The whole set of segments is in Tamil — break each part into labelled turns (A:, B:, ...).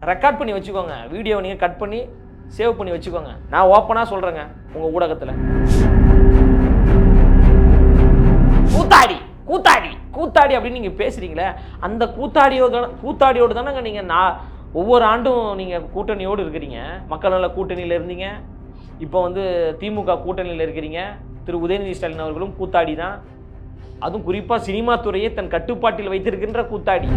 A: ரெக்கார்ட் பண்ணி வச்சுக்கோங்க. வீடியோவை நீங்கள் கட் பண்ணி சேவ் பண்ணி வச்சுக்கோங்க. நான் ஓப்பனாக சொல்கிறேங்க உங்கள் ஊடகத்தில். கூத்தாடி கூத்தாடி கூத்தாடி அப்படின்னு நீங்கள் பேசுகிறீங்களே, அந்த கூத்தாடியோடு தானேங்க நீங்கள் ஒவ்வொரு ஆண்டும் நீங்கள் கூட்டணியோடு இருக்கிறீங்க. மக்கள் நல கூட்டணியில் இருந்தீங்க, இப்போ வந்து திமுக கூட்டணியில் இருக்கிறீங்க. திரு உதயநிதி ஸ்டாலின் அவர்களும் கூத்தாடி தான். அதுவும் குறிப்பாக சினிமா துறையை தன் கட்டுப்பாட்டில் வைத்திருக்கின்ற கூத்தாடி.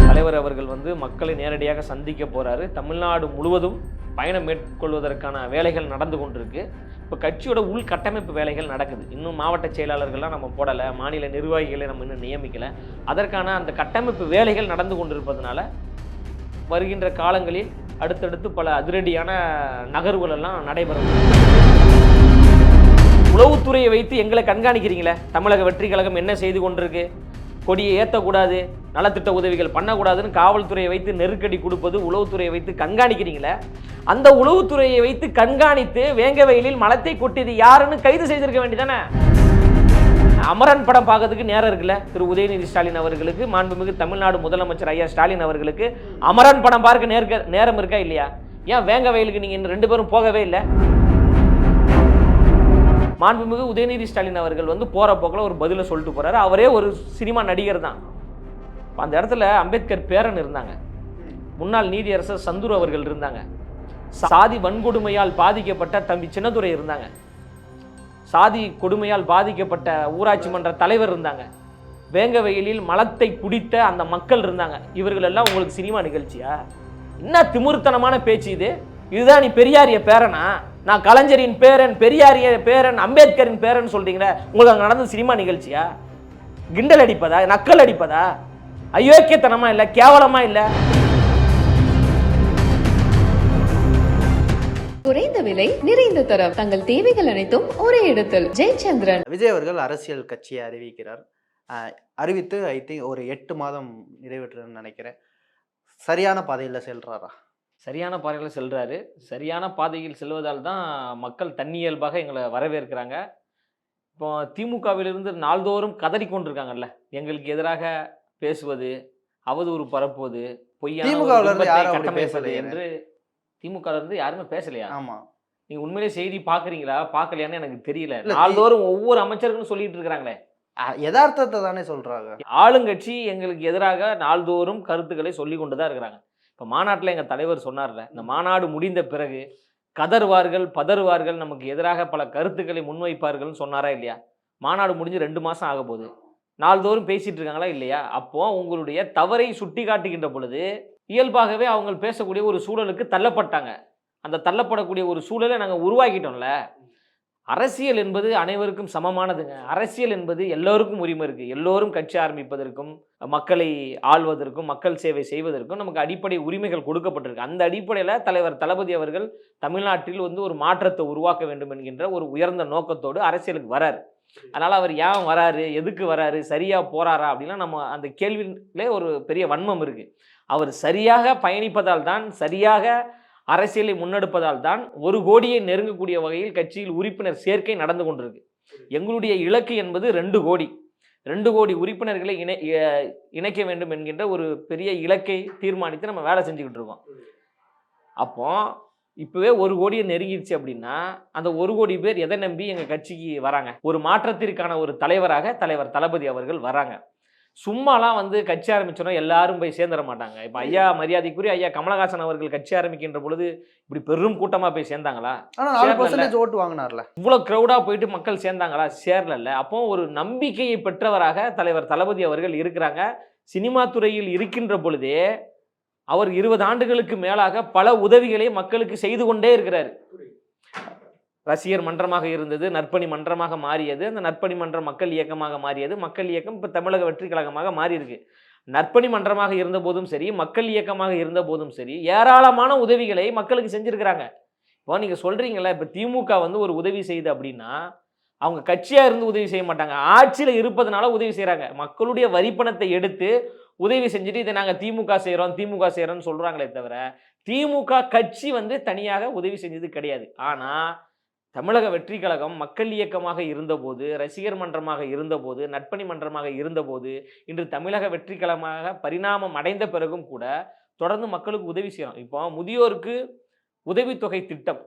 A: தலைவர் அவர்கள் வந்து மக்களை நேரடியாக சந்திக்க போகிறாரு. தமிழ்நாடு முழுவதும் பயணம் மேற்கொள்வதற்கான வேலைகள் நடந்து கொண்டிருக்கு. இப்போ கட்சியோட உள்கட்டமைப்பு வேலைகள் நடக்குது. இன்னும் மாவட்ட செயலாளர்கள்லாம் நம்ம போடலை, மாநில நிர்வாகிகளை நம்ம இன்னும் நியமிக்கலை. அதற்கான அந்த கட்டமைப்பு வேலைகள் நடந்து கொண்டிருப்பதனால வருகின்ற காலங்களில் அடுத்தடுத்து பல அதிரடியான நகர்வுகள் எல்லாம் நடைபெறும். உளவுத்துறையை வைத்து எங்களை கண்காணிக்கிறீங்களே, தமிழக வெற்றி கழகம் என்ன செய்து கொண்டிருக்கு, கொடியை ஏற்றக்கூடாது, நலத்திட்ட உதவிகள் பண்ணக்கூடாதுன்னு காவல்துறையை வைத்து நெருக்கடி கொடுப்பது, உளவுத்துறையை வைத்து கண்காணிக்கிறீங்களே, அந்த உளவுத்துறையை வைத்து கண்காணித்து வேங்க வயலில் மலத்தை கொட்டியது யாருன்னு கைது செய்திருக்க வேண்டியதானே. அமரன் படம் பார்க்கறதுக்கு நேரம் இருக்குல்ல திரு உதயநிதி ஸ்டாலின் அவர்களுக்கு, மாண்புமிகு தமிழ்நாடு முதலமைச்சர் ஐயா ஸ்டாலின் அவர்களுக்கு அமரன் படம் பார்க்க நேரம் இருக்கா இல்லையா? ஏன் வேங்க வயலுக்கு நீங்கள் இன்னும் 2 பேரும் போகவே இல்லை? மாண்புமிகு உதயநிதி ஸ்டாலின் அவர்கள் வந்து போகிற போக்கில் ஒரு பதிலை சொல்லிட்டு போகிறாரு. அவரே ஒரு சினிமா நடிகர் தான். அந்த இடத்துல அம்பேத்கர் பேரன் இருந்தாங்க, முன்னாள் நீதியரசர் சந்துரு அவர்கள் இருந்தாங்க, சாதி வன்கொடுமையால் பாதிக்கப்பட்ட தம்பி சின்னதுரை இருந்தாங்க, சாதி கொடுமையால் பாதிக்கப்பட்ட ஊராட்சி மன்ற தலைவர் இருந்தாங்க, வேங்க வயலில் மலத்தை குடித்த அந்த மக்கள் இருந்தாங்க. இவர்கள் எல்லாம் உங்களுக்கு சினிமா நிகழ்ச்சியா? என்ன திமிர்த்தனமான பேச்சு இது? இதுதான் நீ பெரியாரிய பேரனா? நான் கலைஞரின் பேரன், பெரியாரிய பேரன், அம்பேத்கரின் பேரன் சொல்றீங்களே, உங்களுக்கு அங்கே நடந்த சினிமா நிகழ்ச்சியா? கிண்டல் அடிப்பதா, நக்கல் அடிப்பதா? அயோக்கியத்தனமா இல்லை, கேவலமா இல்லை?
B: குறைந்த விலை, நிறைந்த தரம், தங்கள் தேவைகள் அனைத்தும் ஒரே இடத்தில். ஜெயச்சந்திரன்.
C: விஜய் அவர்கள் அரசியல் கட்சியை அறிவிக்கிறார். அறிவித்து ஐ திங்க் ஒரு 8 மாதம் நிறைவேற்றுன்னு நினைக்கிறேன். சரியான பாதையில் செல்றாரா?
A: சரியான பாதையில் செல்றாரு. சரியான பாதையில் செல்வதால் தான் மக்கள் தன்னியல்பாக எங்களை வரவேற்கிறாங்க. இப்போ திமுகவிலிருந்து நாள்தோறும் கதறி கொண்டிருக்காங்கல்ல, எங்களுக்கு எதிராக பேசுவது, அவதூறு பரப்புவது, பொய்யான பேசுவது என்று. திமுக இருந்து யாருமே பேசலையா?
C: ஆமா.
A: நீங்க உண்மையிலே செய்தி பாக்குறீங்களா பாக்கலையான்னு எனக்கு தெரியல. நாள்தோறும் ஒவ்வொரு அமைச்சர்களும் சொல்லிட்டு இருக்கிறாங்களே,
C: யதார்த்தத்தை தானே சொல்றாங்க.
A: ஆளுங்கட்சி எங்களுக்கு எதிராக நாள்தோறும் கருத்துக்களை சொல்லி கொண்டுதான் இருக்கிறாங்க. இப்போ மாநாட்டில் எங்கள் தலைவர் சொன்னார்ல, இந்த மாநாடு முடிந்த பிறகு கதறுவார்கள், பதறுவார்கள், நமக்கு எதிராக பல கருத்துக்களை முன்வைப்பார்கள்னு சொன்னாரா இல்லையா? மாநாடு முடிஞ்சு 2 மாதம் ஆக போகுது. நாள்தோறும் பேசிட்டு இருக்காங்களா இல்லையா? அப்போ உங்களுடைய தவறை சுட்டி காட்டுகின்ற பொழுது இயல்பாகவே அவங்க பேசக்கூடிய ஒரு சூழலுக்கு தள்ளப்பட்டாங்க. அந்த தள்ளப்படக்கூடிய ஒரு சூழலை நாங்கள் உருவாக்கிட்டோம்ல. அரசியல் என்பது அனைவருக்கும் சமமானதுங்க. அரசியல் என்பது எல்லோருக்கும் உரிமை இருக்குது. எல்லோரும் கட்சி ஆரம்பிப்பதற்கும், மக்களை ஆள்வதற்கும், மக்கள் சேவை செய்வதற்கும் நமக்கு அடிப்படை உரிமைகள் கொடுக்கப்பட்டிருக்கு. அந்த அடிப்படையில் தலைவர் தளபதி அவர்கள் தமிழ்நாட்டில் வந்து ஒரு மாற்றத்தை உருவாக்க வேண்டும் என்கின்ற ஒரு உயர்ந்த நோக்கத்தோடு அரசியலுக்கு வராரு. அதனால் அவர் ஏன் வராரு, எதுக்கு வராரு, சரியாக போகிறாரா அப்படின்னா நம்ம அந்த கேள்வியிலே ஒரு பெரிய வன்மம் இருக்குது. அவர் சரியாக பயணிப்பதால் தான், சரியாக அரசியலை முன்னெடுப்பதால் தான் 1 கோடியை நெருங்கக்கூடிய வகையில் கட்சியில் உறுப்பினர் சேர்க்கை நடந்து கொண்டிருக்கு. எங்களுடைய இலக்கு என்பது 2 கோடி. 2 கோடி உறுப்பினர்களை இணைக்க வேண்டும் என்கின்ற ஒரு பெரிய இலக்கை தீர்மானித்து நம்ம வேலை செஞ்சுக்கிட்டு இருக்கோம். அப்போ இப்போவே 1 கோடியை நெருங்கிடுச்சு அப்படின்னா அந்த 1 கோடி பேர் எதை நம்பி எங்கள் கட்சிக்கு வராங்க? ஒரு மாற்றத்திற்கான ஒரு தலைவராக தலைவர் தளபதி அவர்கள் வராங்க. சும்மாலாம் வந்து கட்சி ஆரம்பிச்சோன்னா எல்லாரும் போய் சேர்ந்துட மாட்டாங்க. இப்போ ஐயா மரியாதைக்குரிய ஐயா கமலஹாசன் அவர்கள் கட்சி ஆரம்பிக்கின்ற பொழுது இப்படி பெரும் கூட்டமாக போய் சேர்ந்தாங்களா?
C: ஓட்டு வாங்கினார்ல.
A: இவ்வளோ க்ரௌடாக போயிட்டு மக்கள் சேர்ந்தாங்களா? சேரல. அப்போ ஒரு நம்பிக்கையை பெற்றவராக தலைவர் தளபதி அவர்கள் இருக்கிறாங்க. சினிமா துறையில் இருக்கின்ற பொழுதே அவர் 20 ஆண்டுகளுக்கு மேலாக பல உதவிகளை மக்களுக்கு செய்து கொண்டே இருக்கிறார். ரசிகர் மன்றமாக இருந்தது, நற்பணி மன்றமாக மாறியது, அந்த நற்பணி மன்றம் மக்கள் இயக்கமாக மாறியது, மக்கள் இயக்கம் இப்போ தமிழக வெற்றி கழகமாக மாறியிருக்கு. நற்பணி மன்றமாக இருந்த போதும் சரி, மக்கள் இயக்கமாக இருந்த போதும் சரி, ஏராளமான உதவிகளை மக்களுக்கு செஞ்சுருக்கிறாங்க. இப்போ நீங்கள் சொல்கிறீங்களா, இப்போ திமுக வந்து ஒரு உதவி செய்யுது அப்படின்னா அவங்க கட்சியாக இருந்து உதவி செய்ய மாட்டாங்க, ஆட்சியில் இருப்பதனால உதவி செய்கிறாங்க. மக்களுடைய வரிப்பணத்தை எடுத்து உதவி செஞ்சுட்டு இதை நாங்கள் திமுக செய்கிறோம்னு சொல்கிறாங்களே தவிர திமுக கட்சி வந்து தனியாக உதவி செஞ்சது கிடையாது. ஆனால் தமிழக வெற்றி கழகம் மக்கள் இயக்கமாக இருந்தபோது, ரசிகர் மன்றமாக இருந்தபோது, நட்பணி மன்றமாக இருந்தபோது, இன்று தமிழக வெற்றி கழகமாக பரிணாமம் அடைந்த பிறகும் கூட தொடர்ந்து மக்களுக்கு உதவி செய்யறோம். இப்போ முதியோருக்கு உதவித்தொகை திட்டம்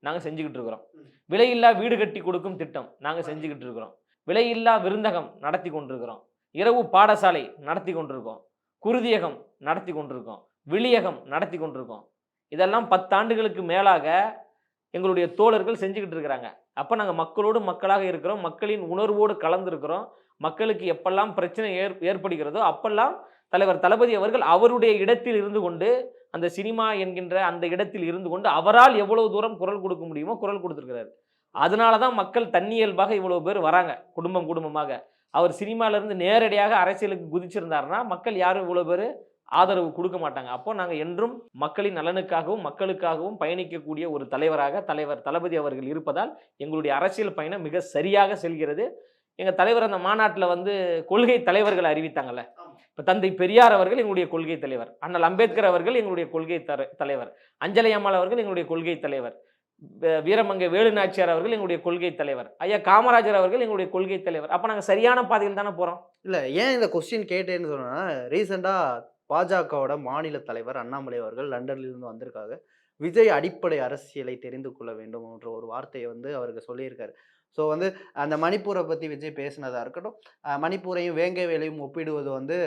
A: நாங்க செஞ்சுக்கிட்டு இருக்கிறோம். விலையில்லா வீடு கட்டி கொடுக்கும் திட்டம் நாங்க செஞ்சுக்கிட்டு இருக்கிறோம். விலையில்லா விருந்தகம் நடத்தி கொண்டிருக்கிறோம். இரவு பாடசாலை நடத்தி கொண்டிருக்கோம். குருதியகம் நடத்தி கொண்டிருக்கோம். விளியகம் நடத்தி கொண்டிருக்கோம். இதெல்லாம் 10 ஆண்டுகளுக்கு மேலாக எங்களுடைய தோழர்கள் செஞ்சுக்கிட்டு இருக்கிறாங்க. அப்ப நாங்க மக்களோடு மக்களாக இருக்கிறோம். மக்களின் உணர்வோடு கலந்திருக்கிறோம். மக்களுக்கு எப்பெல்லாம் பிரச்சனை ஏற்படுகிறதோ அப்பெல்லாம் தலைவர் தளபதி அவர்கள் அவருடைய இடத்தில் இருந்து கொண்டு, அந்த சினிமா என்கின்ற அந்த இடத்தில் இருந்து கொண்டு அவரால் எவ்வளவு தூரம் குரல் கொடுக்க முடியுமோ குரல் கொடுத்திருக்கிறார். அதனால தான் மக்கள் தன்னியல்பாக இவ்வளவு பேர் வராங்க, குடும்பம் குடும்பமாக. அவர் சினிமால இருந்து நேரடியாக அரசியலுக்கு குதிச்சிருந்தாருன்னா மக்கள் யாரும் இவ்வளவு பேர் ஆதரவு கொடுக்க மாட்டாங்க. அப்போ நாங்க என்றும் மக்களின் நலனுக்காகவும் மக்களுக்காகவும் பயணிக்கக்கூடிய ஒரு தலைவராக தலைவர் தளபதி அவர்கள் இருப்பதால் எங்களுடைய அரசியல் பயணம் மிக சரியாக செல்கிறது. எங்க தலைவர் அந்த மாநாட்டுல வந்து கொள்கை தலைவர்களை அறிவித்தாங்கல்ல. இப்ப தந்தை பெரியார் அவர்கள் எங்களுடைய கொள்கை தலைவர், அண்ணல் அம்பேத்கர் அவர்கள் எங்களுடைய கொள்கை தலைவர், அஞ்சலை அம்மாள் அவர்கள் எங்களுடைய கொள்கை தலைவர், வீரமங்கை வேலு நாச்சியார் அவர்கள் எங்களுடைய கொள்கை தலைவர், ஐயா காமராஜர் அவர்கள் எங்களுடைய கொள்கை தலைவர். அப்ப நாங்க சரியான பாதையில் தானே போறோம்.
C: இல்ல ஏன் இந்த கொஸ்டின் கேட்டேன்னு சொன்னா, ரீசெண்டா பாஜகவோட மாநில தலைவர் அண்ணாமலை அவர்கள் லண்டன்ல இருந்து வந்திருக்காங்க. விஜய் அடிப்படை அரசியலை தெரிந்து கொள்ள வேண்டும் என்ற ஒரு வார்த்தையை வந்து அவருக்கு சொல்லியிருக்காரு. ஸோ வந்து அந்த மணிப்பூரை பத்தி விஜய் பேசினதா இருக்கட்டும், மணிப்பூரையும் வேங்கை வேலையும் ஒப்பிடுவது வந்து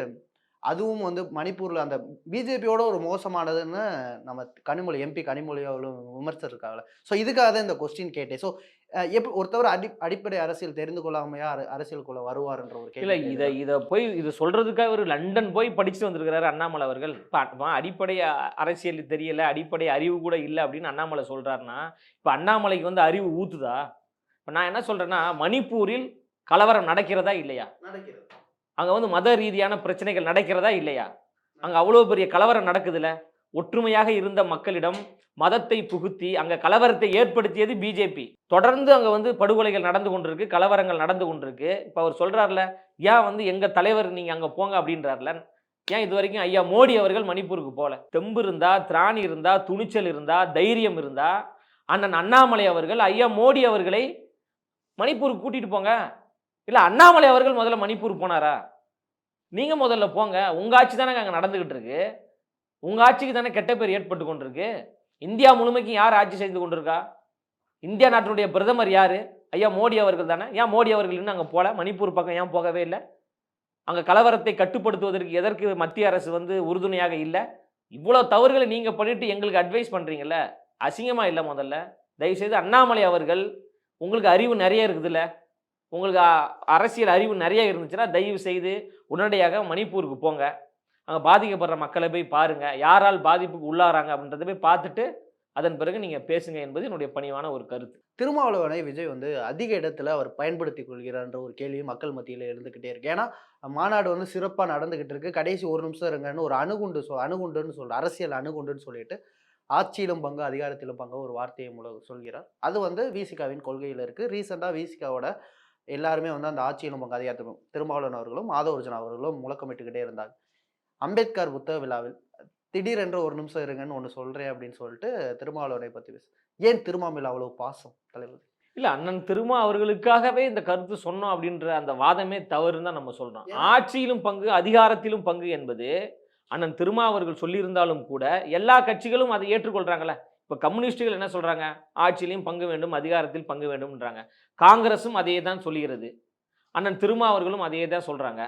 C: அதுவும் வந்து மணிப்பூர்ல அந்த பிஜேபியோட ஒரு மோசமானதுன்னு நம்ம கனிமொழி எம்பி கனிமொழி அவர்களும் விமர்சிச்சிருக்காங்க. ஸோ இதுக்காக தான் இந்த கொஸ்டின் கேட்டேன். ஸோ எப்படி ஒருத்தவர் அடிப்படை அரசியல் தெரிந்து கொள்ளாமையா அரசியலுக்குள்ள வருவார்ன்ற ஒரு
A: இல்ல
C: கேள்வி.
A: இதை போய் இது சொல்றதுக்காக ஒரு லண்டன் போய் படிச்சுட்டு வந்திருக்கிறாரு அண்ணாமலை அவர்கள். இப்ப அடிப்படை அரசியல் தெரியல, அடிப்படை அறிவு கூட இல்லை அப்படின்னு அண்ணாமலை சொல்றாருன்னா, இப்ப அண்ணாமலைக்கு வந்து அறிவு ஊத்துதா? இப்ப நான் என்ன சொல்றேன்னா, மணிப்பூரில் கலவரம் நடக்கிறதா இல்லையா? அங்க வந்து மத ரீதியான பிரச்சனைகள் நடக்கிறதா இல்லையா? அங்க அவ்வளவு பெரிய கலவரம் நடக்குதுல. ஒற்றுமையாக இருந்த மக்களிடம் மதத்தை புகுத்தி அங்க கலவரத்தை ஏற்படுத்தியது பிஜேபி. தொடர்ந்து அங்க வந்து படுகொலைகள் நடந்து கொண்டிருக்கு, கலவரங்கள் நடந்து கொண்டிருக்கு. இப்ப அவர் சொல்றாருல, ஏன் வந்து எங்க தலைவர் நீங்க அங்க போங்க அப்படின்றாருல. ஏன் இது வரைக்கும் ஐயா மோடி அவர்கள் மணிப்பூருக்கு போல? தெம்பு இருந்தா, திராணி இருந்தா, துணிச்சல் இருந்தா, தைரியம் இருந்தா அண்ணன் அண்ணாமலை அவர்கள் ஐயா மோடி அவர்களை மணிப்பூருக்கு கூட்டிட்டு போங்க. இல்ல அண்ணாமலை அவர்கள் முதல்ல மணிப்பூர் போனாரா? நீங்க முதல்ல போங்க. உங்க ஆட்சி தானே அங்க நடந்துகிட்டு இருக்கு. உங்க ஆட்சிக்கு தானே கெட்ட பேர் ஏற்பட்டு கொண்டிருக்கு. இந்தியா முழுமைக்கு யார் ஆட்சி செய்து கொண்டிருக்கா? இந்தியா நாட்டினுடைய பிரதமர் யாரு? ஐயா மோடி அவர்கள் தானே. ஏன் மோடி அவர்கள் இன்னும் அங்க போல? மணிப்பூர் பக்கம் ஏன் போகவே இல்லை? அங்க கலவரத்தை கட்டுப்படுத்துவதற்கு எதற்கு மத்திய அரசு வந்து உறுதுணையாக இல்லை? இவ்வளவு தவறுகளை நீங்க பண்ணிட்டு எங்களுக்கு அட்வைஸ் பண்றீங்கல்ல, அசிங்கமா இல்லை? முதல்ல தயவுசெய்து அண்ணாமலை அவர்கள், உங்களுக்கு அறிவு நிறைய இருக்குதுல்ல, உங்களுக்கு அரசியல் அறிவு நிறைய இருந்துச்சுன்னா தயவு செய்து உடனடியாக மணிப்பூருக்கு போங்க. அங்கே பாதிக்கப்படுற மக்களை போய் பாருங்க, யாரால் பாதிப்புக்கு உள்ளாராங்க அப்படின்றத போய் பார்த்துட்டு அதன் பிறகு நீங்க பேசுங்க என்பது என்னுடைய பணிவான ஒரு கருத்து.
C: திருமாவளவனை விஜய் வந்து அதிக இடத்துல அவர் பயன்படுத்தி கொள்கிறார்ன்ற ஒரு கேள்வி மக்கள் மத்தியில் இருந்துகிட்டே இருக்கு. ஏன்னா மாநாடு வந்து சிறப்பாக நடந்துகிட்டு இருக்கு. கடைசி ஒரு நிமிஷம் இருங்கன்னு ஒரு அணுகுண்டுன்னு சொல்ற அரசியல் அணுகுண்டுன்னு சொல்லிட்டு ஆட்சியிலும் பங்கு அதிகாரத்திலும் பங்கு ஒரு வார்த்தையை சொல்கிறார். அது வந்து விசிகாவின் கொள்கையில் இருக்கு. ரீசெண்டாக விசிகாவோட எல்லாருமே வந்து அந்த ஆட்சியிலும் பங்கு அதிகாரத்திலும் திருமாவளவன் அவர்களும் மாதவர்ஜன் அவர்களும் முழக்கமிட்டுக்கிட்டே இருந்தாங்க. அம்பேத்கர் புத்தக விழாவில் திடீரென்று ஒரு நிமிஷம் இருங்கன்னு ஒன்று சொல்றேன் அப்படின்னு சொல்லிட்டு திருமாவளவனை பற்றி பேசு. ஏன் திருமாவில் அவ்வளவு பாசம் தலைவர்?
A: இல்ல அண்ணன் திருமா அவர்களுக்காகவே இந்த கருத்து சொன்னோம் அப்படின்ற அந்த வாதமே தவறுன்னு தான் நம்ம சொல்றோம். ஆட்சியிலும் பங்கு அதிகாரத்திலும் பங்கு என்பது அண்ணன் திருமா அவர்கள் சொல்லியிருந்தாலும் கூட எல்லா கட்சிகளும் அதை ஏற்றுக்கொள்றாங்கல்ல. இப்ப கம்யூனிஸ்டுகள் என்ன சொல்றாங்க? ஆட்சியிலையும் பங்கு வேண்டும், அதிகாரத்தில் பங்கு வேண்டும்ன்றாங்க. காங்கிரஸும் அதே தான் சொல்லுகிறது. அண்ணன் திருமா அவர்களும் அதே தான் சொல்றாங்க.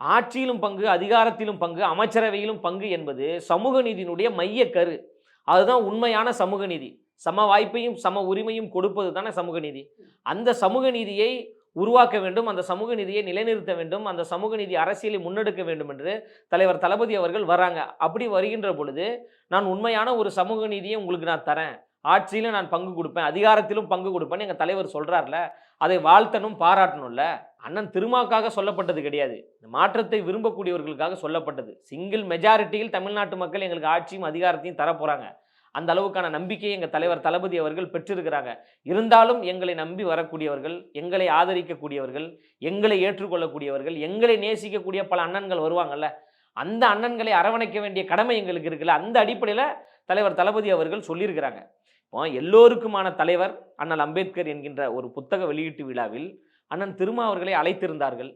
A: ஆட்சியிலும் பங்கு, அதிகாரத்திலும் பங்கு, அமைச்சரவையிலும் பங்கு என்பது சமூக நீதியினுடைய மைய கரு. அதுதான் உண்மையான சமூக நீதி. சம வாய்ப்பையும் சம உரிமையும் கொடுப்பது தானே சமூக நீதி. அந்த சமூக நீதியை உருவாக்க வேண்டும், அந்த சமூக நீதியை நிலைநிறுத்த வேண்டும், அந்த சமூக நீதி அரசியலை முன்னெடுக்க வேண்டும் என்று தலைவர் தளபதி அவர்கள் வராங்க. அப்படி வருகின்ற பொழுது நான் உண்மையான ஒரு சமூக நீதியை உங்களுக்கு நான் தரேன், ஆட்சியிலும் நான் பங்கு கொடுப்பேன், அதிகாரத்திலும் பங்கு கொடுப்பேன்னு எங்க தலைவர் சொல்றாருல, அதை வாழ்த்தணும், பாராட்டணும்ல. அண்ணன் திருமாவுக்காக சொல்லப்பட்டது கிடையாது, இந்த மாற்றத்தை விரும்பக்கூடியவர்களுக்காக சொல்லப்பட்டது. சிங்கிள் மெஜாரிட்டியில் தமிழ்நாட்டு மக்கள் எங்களுக்கு ஆட்சியும் அதிகாரத்தையும் தரப்போறாங்க. அந்த அளவுக்கான நம்பிக்கையை எங்கள் தலைவர் தளபதி அவர்கள் பெற்றிருக்கிறாங்க. இருந்தாலும் எங்களை நம்பி வரக்கூடியவர்கள், எங்களை ஆதரிக்கக்கூடியவர்கள், எங்களை ஏற்றுக்கொள்ளக்கூடியவர்கள், எங்களை நேசிக்கக்கூடிய பல அண்ணன்கள் வருவாங்கல்ல, அந்த அண்ணன்களை அரவணைக்க வேண்டிய கடமை எங்களுக்கு இருக்குல்ல. அந்த அடிப்படையில் தலைவர் தளபதி அவர்கள் சொல்லியிருக்கிறாங்க. இப்போ எல்லோருக்குமான தலைவர் அண்ணல் அம்பேத்கர் என்கின்ற ஒரு புத்தக வெளியீட்டு விழாவில் அண்ணன் திருமாவர்களை அழைத்திருந்தார்கள்.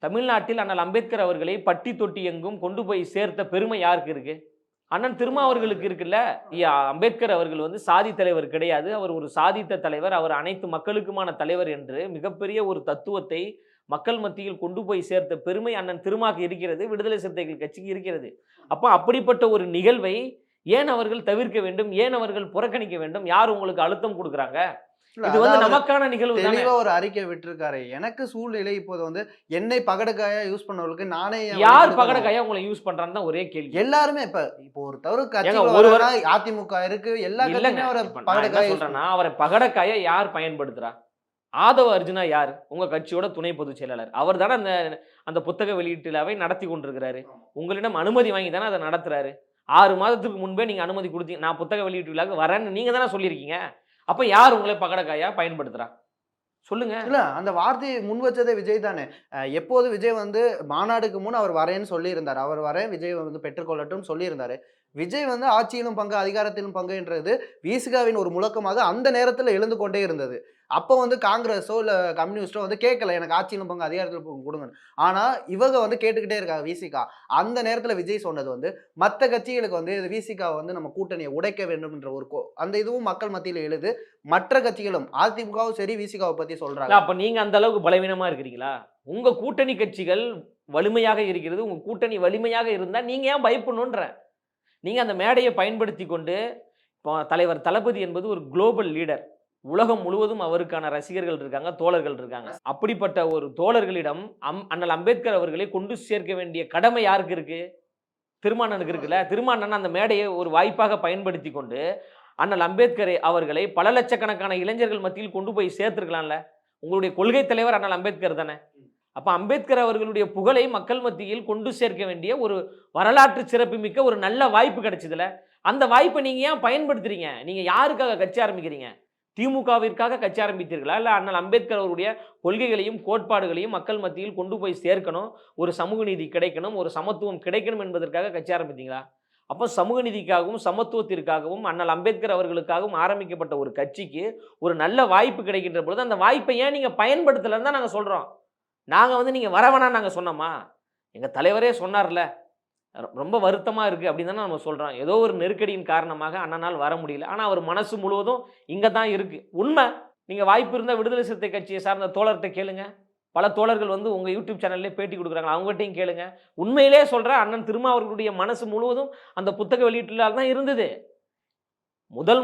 A: தமிழ்நாட்டில் அண்ணல் அம்பேத்கர் அவர்களை பட்டி தொட்டி எங்கும் கொண்டு போய் சேர்த்த பெருமை யாருக்கு இருக்கு? அண்ணன் திருமாவர்களுக்கு இருக்குல்ல. அம்பேத்கர் அவர்கள் வந்து சாதி தலைவர் கிடையாது, அவர் ஒரு சாதித்த தலைவர், அவர் அனைத்து மக்களுக்குமான தலைவர் என்று மிகப்பெரிய ஒரு தத்துவத்தை மக்கள் மத்தியில் கொண்டு போய் சேர்த்த பெருமை அண்ணன் திருமாக்கு இருக்கிறது, விடுதலை சிறுத்தைகள் கட்சிக்கு இருக்கிறது. அப்போ அப்படிப்பட்ட ஒரு நிகழ்வை ஏன் அவர்கள் தவிர்க்க வேண்டும், ஏன் அவர்கள் புறக்கணிக்க வேண்டும்? யார் உங்களுக்கு அழுத்தம் கொடுக்குறாங்க? இது வந்து நமக்கான நிகழ்வு தானே.
C: தெளிவா ஒரு அறிக்கை விட்டுருக்காரு. எனக்கு சூழ்நிலை இப்போது வந்து என்னை பகடக்காயா யூஸ் பண்ணவர்களுக்கு நானே
A: யார் பகடக்காயா உங்களை யூஸ் பண்றான்னு தான் ஒரே கேள்வி.
C: எல்லாருமே இப்போ ஒரு தவறு கட்சி அதிமுக இருக்கு, எல்லா கட்சியுமே அவரை பகடக்காயா
A: சொல்றேன்னா, அவரை பகடக்காயா யார் பயன்படுத்துறா? ஆதவ அர்ஜுனா யார்? உங்க கட்சியோட துணை பொதுச் செயலாளர். அவர் தானே அந்த புத்தக வெளியீட்டுலாவை நடத்தி கொண்டிருக்கிறாரு. உங்களிடம் அனுமதி வாங்கி தானே அதை நடத்துறாரு. 6 மாதத்துக்கு முன்பே நீங்க அனுமதி கொடுத்தீங்க, நான் புத்தக வெளியீட்டு விழாக்கு வரேன்னு நீங்க தானே சொல்லியிருக்கீங்க. அப்ப யார் உங்களை பகடக்காயா பயன்படுத்துறா சொல்லுங்க.
C: இல்ல அந்த வார்த்தையை முன் வச்சதே விஜய் தானே. எப்போது விஜய் வந்து மாநாடுக்கு முன் அவர் வரேன்னு சொல்லியிருந்தார், அவர் வரேன் விஜய் வந்து பெற்றுக்கொள்ளட்டும் சொல்லியிருந்தாரு. விஜய் வந்து ஆட்சியிலும் பங்கு அதிகாரத்திலும் பங்குன்றது விசிகாவின் ஒரு முழக்கமாக அந்த நேரத்தில் எழுந்து கொண்டே இருந்தது. அப்போ வந்து காங்கிரஸோ இல்லை கம்யூனிஸ்டோ வந்து கேட்கல எனக்கு ஆட்சியிலும் பங்கு அதிகாரத்தில் கொடுங்க. ஆனால் இவங்க வந்து கேட்டுக்கிட்டே இருக்காங்க விசிகா. அந்த நேரத்தில் விஜய் சொன்னது வந்து மற்ற கட்சிகளுக்கு வந்து விசிகாவை வந்து நம்ம கூட்டணியை உடைக்க வேண்டும் என்ற ஒரு அந்த இதுவும் மக்கள் மத்தியில் எழுது. மற்ற கட்சிகளும் அதிமுகவும் சரி விசிகாவை பற்றி சொல்றாங்க.
A: அப்போ நீங்க அந்த அளவுக்கு பலவீனமா இருக்கிறீங்களா? உங்க கூட்டணி கட்சிகள் வலிமையாக இருக்கிறது. உங்க கூட்டணி வலிமையாக இருந்தால் நீங்க ஏன் பயப்படணுன்ற? நீங்க அந்த மேடையை பயன்படுத்தி கொண்டு, இப்போ தலைவர் தளபதி என்பது ஒரு குளோபல் லீடர், உலகம் முழுவதும் அவருக்கான ரசிகர்கள் இருக்காங்க, தோழர்கள் இருக்காங்க. அப்படிப்பட்ட ஒரு தோழர்களிடம் அண்ணல் அம்பேத்கர் அவர்களை கொண்டு சேர்க்க வேண்டிய கடமை யாருக்கு இருக்கு? திருமானனுக்கு இருக்குல்ல. திருமானன் அந்த மேடையை ஒரு வாய்ப்பாக பயன்படுத்தி கொண்டு அண்ணல் அம்பேத்கர் அவர்களை பல லட்சக்கணக்கான இளைஞர்கள் மத்தியில் கொண்டு போய் சேர்த்திருக்கலாம்ல. உங்களுடைய கொள்கை தலைவர் அண்ணல் அம்பேத்கர் தானே. அப்ப அம்பேத்கர் அவர்களுடைய புகழை மக்கள் மத்தியில் கொண்டு சேர்க்க வேண்டிய ஒரு வரலாற்று சிறப்புமிக்க ஒரு நல்ல வாய்ப்பு கிடைச்சதுல, அந்த வாய்ப்பை நீங்க ஏன் பயன்படுத்துறீங்க? நீங்க யாருக்காக கட்சி ஆரம்பிக்கிறீங்க? திமுகவிற்காக கட்சி ஆரம்பித்தீர்களா? இல்லை அண்ணல் அம்பேத்கர் அவருடைய கொள்கைகளையும் கோட்பாடுகளையும் மக்கள் மத்தியில் கொண்டு போய் சேர்க்கணும், ஒரு சமூக நீதி கிடைக்கணும், ஒரு சமத்துவம் கிடைக்கணும் என்பதற்காக கட்சி ஆரம்பித்தீங்களா? அப்போ சமூக நீதிக்காகவும் சமத்துவத்திற்காகவும் அண்ணல் அம்பேத்கர் அவர்களுக்காகவும் ஆரம்பிக்கப்பட்ட ஒரு கட்சிக்கு ஒரு நல்ல வாய்ப்பு கிடைக்கின்ற பொழுது அந்த வாய்ப்பை ஏன் நீங்கள் பயன்படுத்தலைன்னு தான் நாங்கள் சொல்கிறோம். நாங்கள் வந்து நீங்கள் வர வேணாம் நாங்கள் சொன்னோமா? எங்கள் தலைவரே சொன்னார்ல, ரொம்ப வருத்தமாக இருக்குது அப்படின்னு தானே நம்ம சொல்கிறோம். ஏதோ ஒரு நெருக்கடியின் காரணமாக அண்ணனால் வர முடியல. ஆனால் அவர் மனசு முழுவதும் இங்கே தான் இருக்குது. உண்மை. நீங்கள் வாய்ப்பு இருந்தால் விடுதலை சிறுத்தை கட்சியை சார்ந்த தோழர்கிட்ட கேளுங்க. பல தோழர்கள் வந்து உங்கள் யூடியூப் சேனல்லே பேட்டி கொடுக்குறாங்க, அவங்ககிட்டையும் கேளுங்க. உண்மையிலே சொல்கிறேன், அண்ணன் திருமாவர்களுடைய மனசு முழுவதும் அந்த புத்தக வெளியீட்டில் தான் இருந்தது.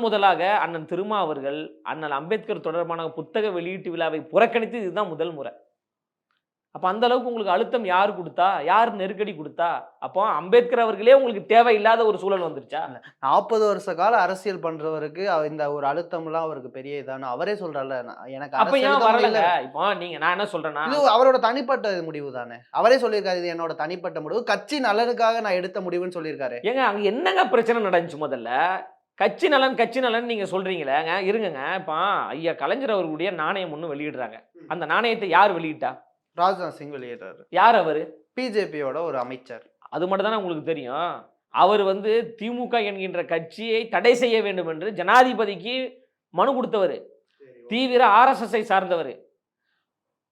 A: முதலாக அண்ணன் திருமாவர்கள் அண்ணல் அம்பேத்கர் தொடர்பான புத்தக வெளியீட்டு விழாவை புறக்கணித்து இதுதான் முதல் முறை. அப்போ அந்த அளவுக்கு உங்களுக்கு அழுத்தம் யார் கொடுத்தா? யார் நெருக்கடி கொடுத்தா? அப்போ அம்பேத்கர் அவர்களே உங்களுக்கு தேவையில்லாத ஒரு சூழல் வந்துருச்சா?
C: 40 வருஷ கால அரசியல் பண்றவருக்கு இந்த ஒரு அழுத்தம்லாம் அவருக்கு பெரிய இதான அவரே சொல்றாருல, எனக்கு
A: அப்ப ஏன் வரல? இப்போ நான் என்ன சொல்றேன்னா,
C: இது அவரோட தனிப்பட்ட முடிவு தானே. அவரே சொல்லியிருக்காரு, இது என்னோட தனிப்பட்ட முடிவு, கட்சி நலனுக்காக நான் எடுத்த முடிவுன்னு சொல்லியிருக்காரு.
A: ஏங்க அங்க என்னங்க பிரச்சனை நடந்துச்சு? முதல்ல கட்சி நலன் நீங்க சொல்றீங்களேங்க, இருங்க. இப்போ ஐயா கலைஞர் அவர்களுடைய நாணயம் ஒன்று வெளியிடுறாங்க. அந்த நாணயத்தை யார் வெளியிட்டா?
C: ராஜ்நாத் சிங் வெளியிட்டாரு.
A: யார் அவரு?
C: பிஜேபியோட ஒரு அமைச்சர்.
A: அது மட்டும் தானே உங்களுக்கு தெரியும். அவர் வந்து திமுக என்கின்ற கட்சியை தடை செய்ய வேண்டும் என்று ஜனாதிபதிக்கு மனு கொடுத்தவர், தீவிர RSS சார்ந்தவர்.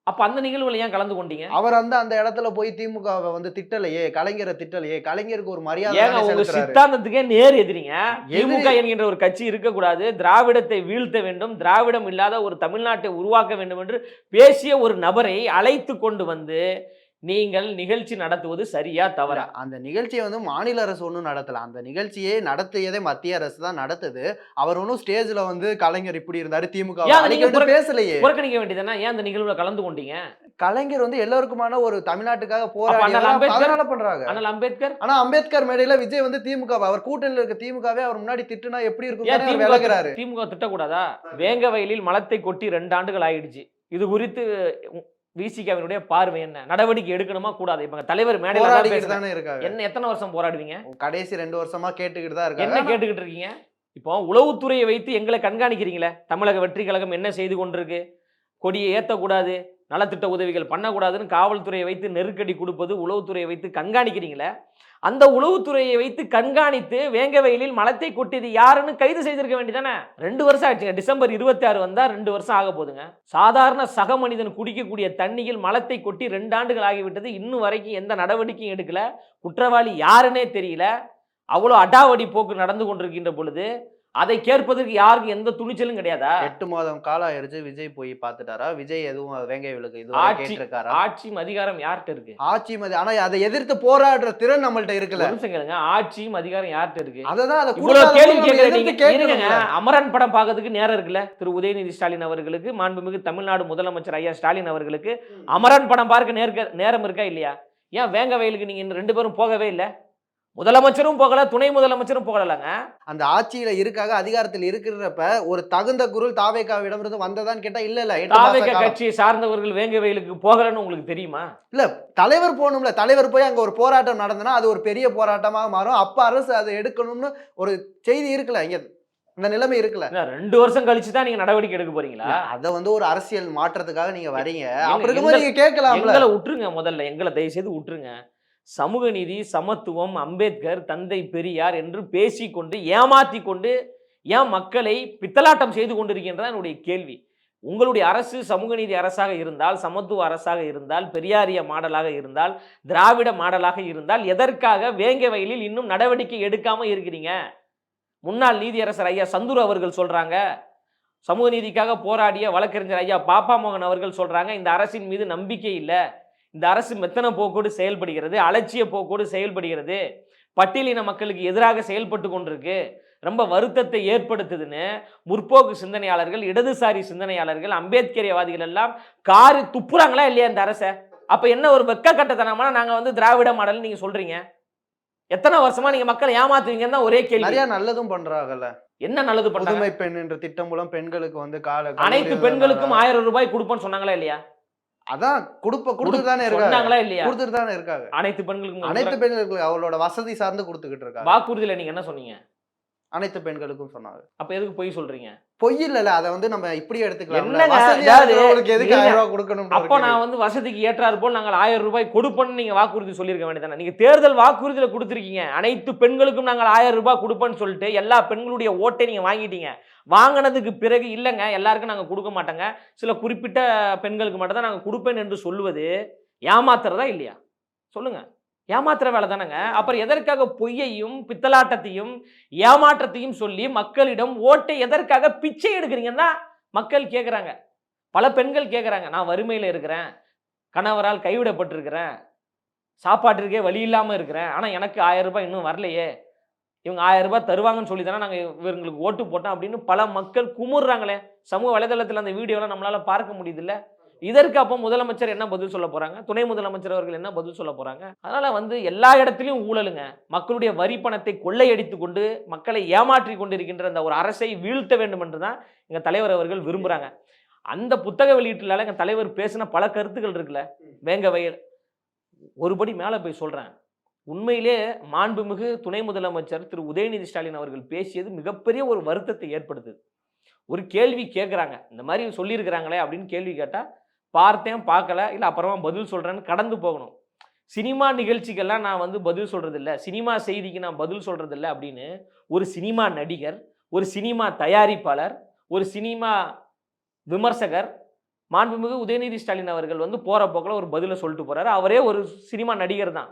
A: அப்ப அந்த நிகழ்வுல ஏன் கலந்து கொண்டீங்க?
C: அவர் அந்த இடத்துல போய் திமுகவை வந்து திட்டலையே, கலைஞரை திட்டலையே, கலைஞருக்கு ஒரு மரியாதை.
A: உங்க சித்தாந்தத்துக்கே நேர் எதிரிங்க. திமுக என்கின்ற ஒரு கட்சி இருக்கக்கூடாது, திராவிடத்தை வீழ்த்த வேண்டும், திராவிடம் இல்லாத ஒரு தமிழ்நாட்டை உருவாக்க வேண்டும் என்று பேசிய ஒரு நபரை அழைத்து கொண்டு வந்து நீங்கள் நிகழ்ச்சி நடத்துவது சரியா தவறா?
C: அந்த நிகழ்ச்சியை வந்து மாநில அரசு ஒன்றும் நடத்தல. அந்த நிகழ்ச்சியை நடத்தியதே மத்திய அரசு தான் நடத்துது. அவர் ஒன்றும் ஸ்டேஜ்ல வந்து கலைஞர் இப்படி இருந்தாரு, திமுக பேசலையே.
A: புறக்கணிக்க வேண்டியதுன்னா ஏன் அந்த நிகழ்வுல கலந்து கொண்டீங்க?
C: கலைஞர் வந்து எல்லாருக்குமான ஒரு தமிழ்நாட்டுக்காக போராடி பண்றாங்க.
A: அண்ணல் அம்பேத்கர்.
C: ஆனா அம்பேத்கர் மேடையில விஜய் வந்து திமுக அவர் கூட்டணியில் இருக்க திமுகவே அவர் முன்னாடி திட்டுனா எப்படி இருக்கும்? விலகிறாரு.
A: திமுக திட்டக்கூடாதா? வேங்க வயலில் மலத்தை கொட்டி 2 ஆண்டுகள் ஆயிடுச்சு. இது குறித்து விசிகாவினுடைய பார்வை என்ன? நடவடிக்கை எடுக்கணுமா கூடாது? இப்ப தலைவர் மேடையில
C: தானே இருக்காங்க.
A: என்ன எத்தனை வருஷம் போராடுவீங்க?
C: கடைசி 2 வருஷமா கேட்டுக்கிட்டு தான் இருக்காங்க.
A: என்ன கேட்டுக்கிட்டு இருக்கீங்க? இப்போ உளவுத்துறையை வைத்து எங்களை கண்காணிக்கிறீங்களே, தமிழக வெற்றி கழகம் என்ன செய்து கொண்டிருக்கு? கொடியை ஏற்றக்கூடாது, நலத்திட்ட உதவிகள் பண்ணக்கூடாதுன்னு காவல்துறையை வைத்து நெருக்கடி கொடுப்பது, உளவுத்துறையை வைத்து கண்காணிக்கிறீங்களே, அந்த உளவுத்துறையை வைத்து கண்காணித்து வேங்கவயலில் மலத்தை கொட்டியது யாருன்னு கைது செய்திருக்க வேண்டியதானே? 2 வருஷம் ஆச்சுங்க. டிசம்பர் 26 வந்தா 2 வருஷம் ஆக போகுதுங்க. சாதாரண சக மனிதன் குடிக்கக்கூடிய தண்ணியில் மலத்தை கொட்டி 2 ஆண்டுகள் ஆகிவிட்டது. இன்னும் வரைக்கும் எந்த நடவடிக்கையும் எடுக்கல. குற்றவாளி யாருன்னே தெரியல. அவ்வளோ அடாவடி போக்கு நடந்து கொண்டிருக்கின்ற பொழுது அதை கேட்பதற்கு யாருக்கும் எந்த துணிச்சலும் கிடையாதா?
C: 8 மாதம் காலம் ஆயிருச்சு. விஜய் போய் பார்த்துட்டாரா? விஜய் எதுவும் வேங்கைவயலுக்கு இதுவரை
A: ஆட்சி
C: கேட்டிருக்காரா?
A: ஆட்சியும் அதிகாரம் யார்கிட்ட இருக்கு?
C: ஆனா அதை எதிர்த்து போராடுற திறன் நம்மள்ட்ட இருக்குல்ல.
A: ஒரு நிமிஷம் கேளுங்க. ஆட்சியும் அதிகாரம் யார்கிட்ட இருக்கு?
C: அததான் அதை
A: இவ்வளவு
C: கொடுக்காத
A: கேள்வி
C: போது நம்ம
A: கேட்கிற
C: எதிர்த்து
A: நீங்க இருங்க.
C: கேட்கணும்ல.
A: அமரன் படம் பார்க்கறதுக்கு நேரம் இருக்குல்ல? திரு உதயநிதி ஸ்டாலின் அவர்களுக்கு, மாண்புமிகு தமிழ்நாடு முதலமைச்சர் ஐயா ஸ்டாலின் அவர்களுக்கு அமரன் படம் பார்க்க நேரம் இருக்கா இல்லையா? ஏன் வேங்கவயலுக்கு நீங்க இன்னும் 2 பேரும் போகவே இல்லை? முதலமைச்சரும் போகல, துணை முதலமைச்சரும் போகலங்க.
C: அந்த ஆட்சியில இருக்காக, அதிகாரத்தில் இருக்கிறப்ப ஒரு தகுந்த குரல் தாவேகாவிடம் இருந்து வந்ததான்னு கேட்டா இல்ல 8 மாச
A: தாவேகா
C: காலம்.
A: கட்சியை சார்ந்தவர்கள் வேங்கவயலுக்கு போகலன்னு உங்களுக்கு தெரியுமா?
C: இல்ல தலைவர் போகணும்ல. தலைவர் போய் அங்க ஒரு போராட்டம் நடந்தனா அது ஒரு பெரிய போராட்டமாக மாறும். அப்ப அரசு அதை எடுக்கணும்னு ஒரு செய்தி இருக்குல்ல. இங்க இந்த நிலைமை இருக்குல்ல.
A: 2 வருஷம் கழிச்சு தான் நீங்க நடவடிக்கை எடுக்க போறீங்களா?
C: அத ஒரு அரசியல் மாற்றத்துக்காக நீங்க வரீங்க.
A: எங்க-
C: அப்படி இருக்கும்போது நீங்க கேட்கலாம்ல.
A: எங்களை விட்டுருங்க. முதல்ல எங்களை தயவு செய்து விட்டுருங்க. சமூக நீதி, சமத்துவம், அம்பேத்கர், தந்தை பெரியார் என்று பேசிக்கொண்டு ஏமாத்தி கொண்டு ஏன் மக்களை பித்தலாட்டம் செய்து கொண்டிருக்கின்றதா என்னுடைய கேள்வி. உங்களுடைய அரசு சமூக நீதி அரசாக இருந்தால், சமத்துவ அரசாக இருந்தால், பெரியாரிய மாடலாக இருந்தால், திராவிட மாடலாக இருந்தால், எதற்காக வேங்கவயலில் இன்னும் நடவடிக்கை எடுக்காம இருக்கிறீங்க? முன்னாள் நீதியரசர் ஐயா சந்துரு அவர்கள் சொல்றாங்க, சமூக நீதிக்காக போராடிய வழக்கறிஞர் ஐயா பாப்பா மோகன் அவர்கள் சொல்றாங்க, இந்த அரசின் மீது நம்பிக்கை இல்லை, இந்த அரசு மெத்தன போக்கோடு செயல்படுகிறது, அலட்சிய போக்கோடு செயல்படுகிறது, பட்டியலின மக்களுக்கு எதிராக செயல்பட்டு கொண்டிருக்கு, ரொம்ப வருத்தத்தை ஏற்படுத்துதுன்னு முற்போக்கு சிந்தனையாளர்கள், இடதுசாரி சிந்தனையாளர்கள், அம்பேத்கரியவாதிகள் எல்லாம் காரி துப்புறாங்களா இல்லையா இந்த அரசை? அப்ப என்ன ஒரு வெக்க கட்டத்தனமான நாங்க வந்து திராவிட மாடல் நீங்க சொல்றீங்க? எத்தனை வருஷமா நீங்க மக்களை ஏமாத்துவீங்கன்னு தான் ஒரே கேள்வி.
C: நிறைய நல்லதும் பண்றாங்கல்ல.
A: என்ன நல்லது பண்றாங்க?
C: புதுமை பெண் என்ற திட்டம் மூலம் பெண்களுக்கு வந்து
A: அனைத்து பெண்களுக்கும் 1000 ரூபாய் கொடுப்போம்னு சொன்னாங்களா இல்லையா?
C: அதான் கொடுத்துட்டு தானே இருக்காங்க.
A: சொன்னாங்களா இல்லையா?
C: கொடுத்துட்டு தானே இருக்காங்க.
A: அனைத்து பெண்களுக்கும்
C: அனைத்து பெண்களுக்கு அவளோட வசதி சார்ந்து கொடுத்துக்கிட்டு இருக்காங்க.
A: வாக்குறுதியில நீங்க என்ன சொன்னீங்க?
C: அனைத்து பெண்களுக்கும் சொன்னாங்க.
A: அப்ப எதுக்கு பொய் சொல்றீங்க?
C: பொய் இல்லல, அதை வந்து நம்ம இப்படி எடுத்துக்கலாம்.
A: என்னங்க,
C: வசதியா
A: அதாவது
C: இருக்கிறவங்களுக்கு எதுக்கு
A: இருங்க.
C: 1000 ரூபாய் கொடுக்கணும்?
A: அப்ப நான் வந்து வசதிக்கு ஏற்றாறு போல் நாங்கள் 1000 ரூபாய் கொடுப்போம்னு நீங்க வாக்குறுதி சொல்லியிருக்க வேண்டியதானே? நீங்க தேர்தல் வாக்குறுதியில கொடுத்துருக்கீங்க, அனைத்து பெண்களுக்கும் நாங்கள் 1000 ரூபாய் கொடுப்போம்னு சொல்லிட்டு எல்லா பெண்களுடைய ஓட்டை நீங்க வாங்கிட்டீங்க. வாங்கினதுக்கு பிறகு இல்லைங்க எல்லாருக்கும் நாங்க கொடுக்க மாட்டோங்க, சில குறிப்பிட்ட பெண்களுக்கு மட்டும் தான் நாங்க கொடுப்பேன் என்று சொல்லுவது ஏமாத்துறதா இல்லையா? சொல்லுங்க. ஏமாத்துற வேலை தானேங்க. அப்புறம் எதற்காக பொய்யையும் பித்தலாட்டத்தையும் ஏமாற்றத்தையும் சொல்லி மக்களிடம் ஓட்டை எதற்காக பிச்சை எடுக்கிறீங்கன்னா மக்கள் கேட்குறாங்க. பல பெண்கள் கேட்குறாங்க, நான் வறுமையில் இருக்கிறேன், கணவரால் கைவிடப்பட்டிருக்கிறேன், சாப்பாட்டிற்கே வழி இல்லாமல் இருக்கிறேன், ஆனால் எனக்கு 1000 ரூபாய் இன்னும் வரலையே, இவங்க 1000 ரூபாய் தருவாங்கன்னு சொல்லி தானே நாங்கள் இவங்களுக்கு ஓட்டு போட்டோம் அப்படின்னு பல மக்கள் குமுறுறாங்களே. சமூக வலைதளத்தில் அந்த வீடியோலாம் நம்மளால பார்க்க முடியுதுல்ல. இதற்கு அப்போ முதலமைச்சர் என்ன பதில் சொல்ல போறாங்க? துணை முதலமைச்சர் அவர்கள் என்ன பதில் சொல்ல போறாங்க? அதனால வந்து எல்லா இடத்துலையும் ஊழலுங்க. மக்களுடைய வரி பணத்தை கொள்ளையடித்து கொண்டு மக்களை ஏமாற்றி கொண்டிருக்கின்ற அந்த ஒரு அரசை வீழ்த்த வேண்டும் என்று தான் எங்க தலைவர் அவர்கள் விரும்புறாங்க. அந்த புத்தக வெளியீட்டுல எங்க தலைவர் பேசின பல கருத்துக்கள் இருக்குல்ல, வேங்கவயல் ஒருபடி மேல போய் சொல்றேன். உண்மையிலே மாண்புமிகு துணை முதலமைச்சர் திரு உதயநிதி ஸ்டாலின் அவர்கள் பேசியது மிகப்பெரிய ஒரு வருத்தத்தை ஏற்படுத்துது. ஒரு கேள்வி கேட்குறாங்க, இந்த மாதிரி சொல்லியிருக்கிறாங்களே அப்படின்னு கேள்வி கேட்டால் பார்த்தேன், பார்க்கல, இல்லை அப்புறமா பதில் சொல்கிறேன்னு கடந்து போகணும். சினிமா நிகழ்ச்சிகள்லாம் நான் வந்து பதில் சொல்கிறதில்ல, சினிமா செய்திக்கு நான் பதில் சொல்கிறதில்ல அப்படின்னு ஒரு சினிமா நடிகர், ஒரு சினிமா தயாரிப்பாளர், ஒரு சினிமா விமர்சகர் மாண்புமிகு உதயநிதி ஸ்டாலின் அவர்கள் வந்து போகிற போக்கில் ஒரு பதிலை சொல்லிட்டு போகிறாரு. அவரே ஒரு சினிமா நடிகர் தான்.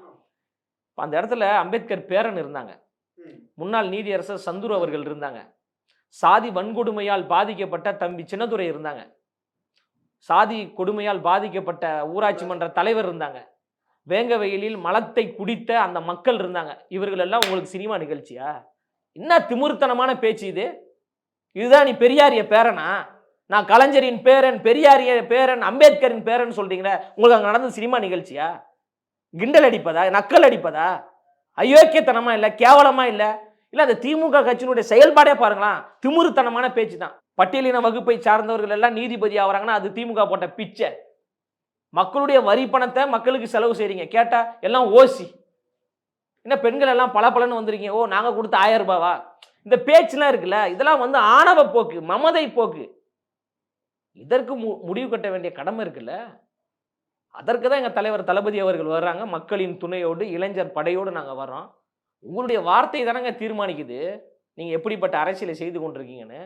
A: அந்த இடத்துல அம்பேத்கர் பேரன் இருந்தாங்க, முன்னாள் நீதியரசர் சந்துரு அவர்கள் இருந்தாங்க, சாதி வன்கொடுமையால் பாதிக்கப்பட்ட தம்பி சின்னதுரை இருந்தாங்க, சாதி கொடுமையால் பாதிக்கப்பட்ட ஊராட்சி மன்ற தலைவர் இருந்தாங்க, வேங்கவயலில் மலத்தை குடித்த அந்த மக்கள் இருந்தாங்க. இவர்கள் எல்லாம் உங்களுக்கு சினிமா நிகழ்ச்சியா? என்ன திமிர்த்தனமான பேச்சு இது? இதுதான் நீ பெரியாரிய பேரனா? நான் கலைஞரின் பேரன், பெரியாரிய பேரன், அம்பேத்கரின் பேரன் சொல்றீங்களே, உங்களுக்கு அங்கே நடந்த சினிமா நிகழ்ச்சியா? கிண்டல் அடிப்பதா, நக்கல் அடிப்பதா? அயோக்கியத்தனமா இல்லை, கேவலமா இல்லை? இல்லை அந்த திமுக கட்சியினுடைய செயல்பாடே பாருங்களாம், திமிருத்தனமான பேச்சு தான். பட்டியலின வகுப்பை சார்ந்தவர்கள் எல்லாம் நீதிபதி ஆகிறாங்கன்னா அது திமுக போட்ட பிச்சை. மக்களுடைய வரி பணத்தை மக்களுக்கு செலவு செய்றீங்க, கேட்டா எல்லாம் ஓசி. என்ன பெண்கள் எல்லாம் பலன்னு வந்திருக்கீங்க, ஓ நாங்க கொடுத்த 1000 ரூபாவா? இந்த பேச்சுலாம் இருக்குல்ல, இதெல்லாம் வந்து ஆணவ போக்கு, மமதை போக்கு. இதற்கு முடிவு கட்ட வேண்டிய கடமை இருக்குல்ல. அதற்கு தான் எங்கள் தலைவர் தளபதி அவர்கள் வர்றாங்க. மக்களின் துணையோடு, இளைஞர் படையோடு நாங்கள் வர்றோம். உங்களுடைய வார்த்தை தானங்க தீர்மானிக்குது நீங்கள் எப்படிப்பட்ட அரசியலை செய்து கொண்டிருக்கீங்கன்னு.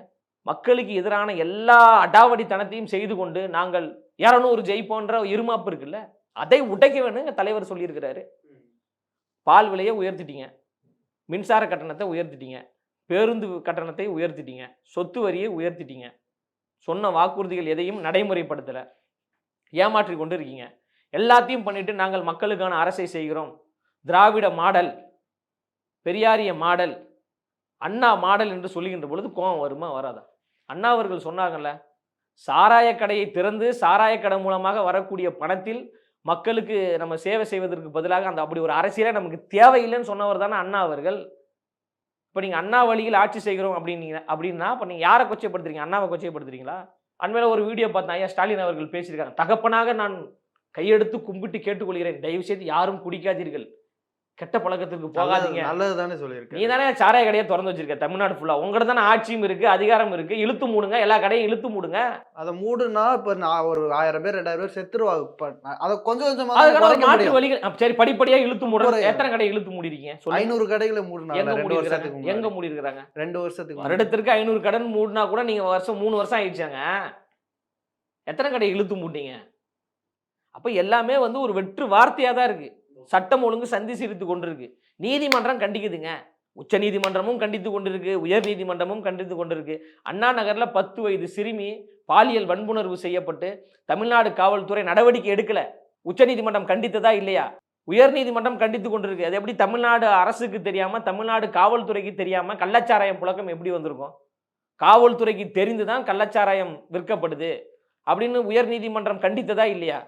A: மக்களுக்கு எதிரான எல்லா அடாவடித்தனத்தையும் செய்து கொண்டு நாங்கள் 200 ஜெயிப்போன்ற இருமாப்பு இருக்குல்ல, அதை உடைக்க வேணுங்க தலைவர் சொல்லியிருக்கிறாரு. பால் விலையை உயர்த்திட்டீங்க, மின்சார கட்டணத்தை உயர்த்திட்டீங்க, பேருந்து கட்டணத்தை உயர்த்திட்டீங்க, சொத்து வரியை உயர்த்திட்டீங்க. சொன்ன வாக்குறுதிகள் எதையும் நடைமுறைப்படுத்தலை, ஏமாற்றி கொண்டு இருக்கீங்க. எல்லாத்தையும் பண்ணிட்டு நாங்கள் மக்களுக்கான அரசை செய்கிறோம், திராவிட மாடல், பெரியாரிய மாடல், அண்ணா மாடல் என்று சொல்லுகின்ற பொழுது கோபம் வருமா வராதா? அண்ணா அவர்கள் சொன்னாங்கல்ல, சாராய கடையை திறந்து சாராய கடை மூலமாக வரக்கூடிய பணத்தில் மக்களுக்கு நம்ம சேவை செய்வதற்கு பதிலாக அந்த அப்படி ஒரு அரசியலே நமக்கு தேவையில்லைன்னு சொன்னவர் தானே அண்ணா அவர்கள். இப்போ நீங்கள் அண்ணா வழியில் ஆட்சி செய்கிறோம் அப்படின்னா இப்போ நீங்கள் யாரை கொச்சைப்படுத்துறீங்க? அண்ணாவை கொச்சைப்படுத்துறீங்களா? அண்மையில் ஒரு வீடியோ பார்த்தேன், ஐயா ஸ்டாலின் அவர்கள் பேசியிருக்காங்க, தகப்பனாக நான் கையெடுத்து கும்பிட்டு கேட்டுக்கொள்கிறேன், தயவு செய்து யாரும் குடிக்காதீர்கள், கெட்ட பழக்கத்துக்கு போகாதீங்க.
C: நல்லது தானே சொல்லியிருக்கேன்.
A: நீ தானே சாராய கடையை திறந்து வச்சிருக்க தமிழ்நாடு ஃபுல்லா, உங்கள்ட்ட தானே ஆட்சியும் இருக்கு, அதிகாரம் இருக்கு, இழுத்து மூடுங்க, எல்லா கடையும் இழுத்து மூடுங்க.
C: அதை மூடுனா இப்ப நான் ஒரு 1000 பேர் 2000 பேர் செத்துருவாங்க. அதை கொஞ்சம் கொஞ்சமா
A: மாற்று வழிகள். சரி, படிப்படியா இழுத்து மூடுற. எத்தனை கடை இழுத்து மூடிருக்கீங்க?
C: 500 கடைகளை மூடுனா
A: எங்க மூடி இருக்காங்க?
C: 2 வருஷத்துக்கு
A: வருடத்திற்கு 500 கடன் மூடினா கூட நீங்க வருஷம் 3 வருஷம் ஆயிடுச்சாங்க. எத்தனை கடை இழுத்து மூட்டீங்க? அப்ப எல்லாமே வந்து ஒரு வெற்று வார்த்தையா தான் இருக்கு. சட்டம் ஒழுங்கு சந்தி சிரித்து கொண்டிருக்கு. நீதிமன்றம் கண்டிக்குதுங்க, உச்ச நீதிமன்றமும் கண்டித்து கொண்டிருக்கு, உயர் நீதிமன்றமும் கண்டித்து கொண்டிருக்கு. அண்ணா நகர்ல 10 வயது சிறுமி பாலியல் வன்புணர்வு செய்யப்பட்டு தமிழ்நாடு காவல்துறை நடவடிக்கை எடுக்கல. உச்ச நீதிமன்றம் கண்டித்ததா இல்லையா? உயர் நீதிமன்றம் கண்டித்து கொண்டிருக்கு. அது எப்படி தமிழ்நாடு அரசுக்கு தெரியாம, தமிழ்நாடு காவல்துறைக்கு தெரியாம கள்ளச்சாராயம் புழக்கம் எப்படி வந்திருக்கும்? காவல்துறைக்கு தெரிந்துதான் கள்ளச்சாராயம் விற்கப்படுது அப்படின்னு உயர் நீதிமன்றம் கண்டித்ததா இல்லையா?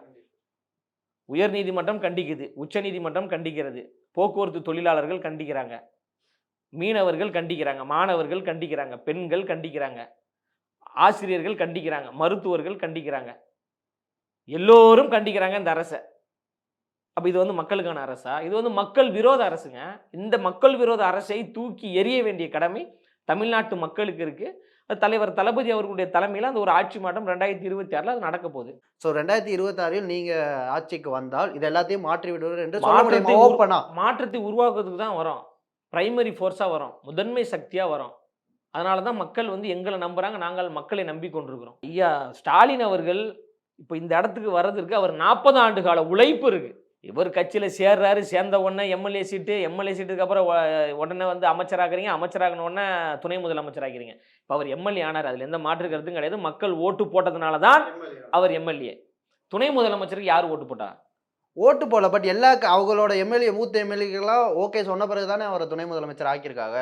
A: உயர் நீதிமன்றம் கண்டிக்குது, உச்ச நீதிமன்றம் கண்டிக்கிறது, போக்குவரத்து தொழிலாளர்கள் கண்டிக்கிறாங்க, மீனவர்கள் கண்டிக்கிறாங்க, மாணவர்கள் கண்டிக்கிறாங்க, பெண்கள் கண்டிக்கிறாங்க, ஆசிரியர்கள் கண்டிக்கிறாங்க, மருத்துவர்கள் கண்டிக்கிறாங்க, எல்லோரும் கண்டிக்கிறாங்க இந்த அரசை. அப்ப இது வந்து மக்களுக்கான அரசா? இது வந்து மக்கள் விரோத அரசுங்க. இந்த மக்கள் விரோத அரசை தூக்கி எறிய வேண்டிய கடமை தமிழ்நாட்டு மக்களுக்கு இருக்கு. தலைவர் தளபதி அவர்களுடைய தலைமையில் அந்த ஒரு ஆட்சி மாற்றம் 2026 அது நடக்க போகுது.
C: ஸோ 2026 நீங்க ஆட்சிக்கு வந்தால் இது எல்லாத்தையும் மாற்றி விடுவார் என்று சொல்ல முடியுமா?
A: மாற்றத்தை உருவாக்குறதுக்கு தான் வரோம், பிரைமரி ஃபோர்ஸா வரோம், முதன்மை சக்தியா வரோம். அதனால தான் மக்கள் வந்து எங்களை நம்புறாங்க, நாங்கள் மக்களை நம்பி கொண்டிருக்கிறோம். ஐயா ஸ்டாலின் அவர்கள் இப்போ இந்த இடத்துக்கு வர்றதுக்கு அவர் 40 ஆண்டு கால உழைப்பு இருக்கு. இவர் கட்சியில் சேர்றாரு, சேர்ந்த உடனே எம்எல்ஏ சீட்டுக்கு அப்புறம் உடனே வந்து அமைச்சராகிறீங்க, அமைச்சராகின உடனே துணை முதலமைச்சராகிறீங்க. இப்போ அவர் எம்எல்ஏ ஆனார், அதில் எந்த மாற்று கருத்தும் கிடையாது. மக்கள் ஓட்டு போட்டதுனால தான் அவர் எம்எல்ஏ. துணை முதலமைச்சருக்கு யார் ஓட்டு போட்டா?
C: ஓட்டு போல. பட் அவங்களோட எம்எல்ஏ, மூத்த எம்எல்ஏக்கெல்லாம் ஓகே சொன்ன பிறகு தானே அவரை துணை முதலமைச்சர் ஆக்கியிருக்காங்க.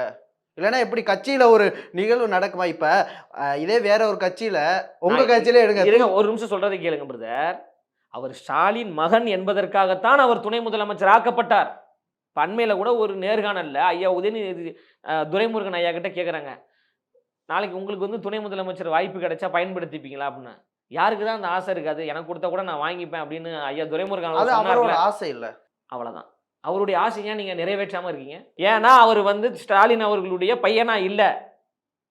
C: இல்லைன்னா எப்படி கட்சியில ஒரு நிகழ்வு நடக்குமா? இப்ப இதே வேற ஒரு கட்சியில, உங்க கட்சியில எடுங்க,
A: ஒரு நிமிஷம் சொல்றதை கேளுங்க பிரதர். அவர் ஸ்டாலின் மகன் என்பதற்காகத்தான் அவர் துணை முதலமைச்சர் ஆக்கப்பட்டார். அண்மையில் கூட ஒரு நேர்காணல்ல ஐயா உதயநிதி துரைமுருகன் ஐயா கிட்ட கேட்குறாங்க, நாளைக்கு உங்களுக்கு வந்து துணை முதலமைச்சர் வாய்ப்பு கிடைச்சா பயன்படுத்திப்பீங்களா அப்படின்னு. யாருக்கு தான் அந்த ஆசை இருக்காது? எனக்கு கொடுத்தா கூட நான் வாங்கிப்பேன் அப்படின்னு ஐயா துரைமுருகன்
C: ஆசை இல்லை,
A: அவ்வளோதான். அவருடைய ஆசையா நீங்க நிறைவேற்றாம இருக்கீங்க. ஏன்னா அவர் வந்து ஸ்டாலின் அவர்களுடைய பையனா இல்லை,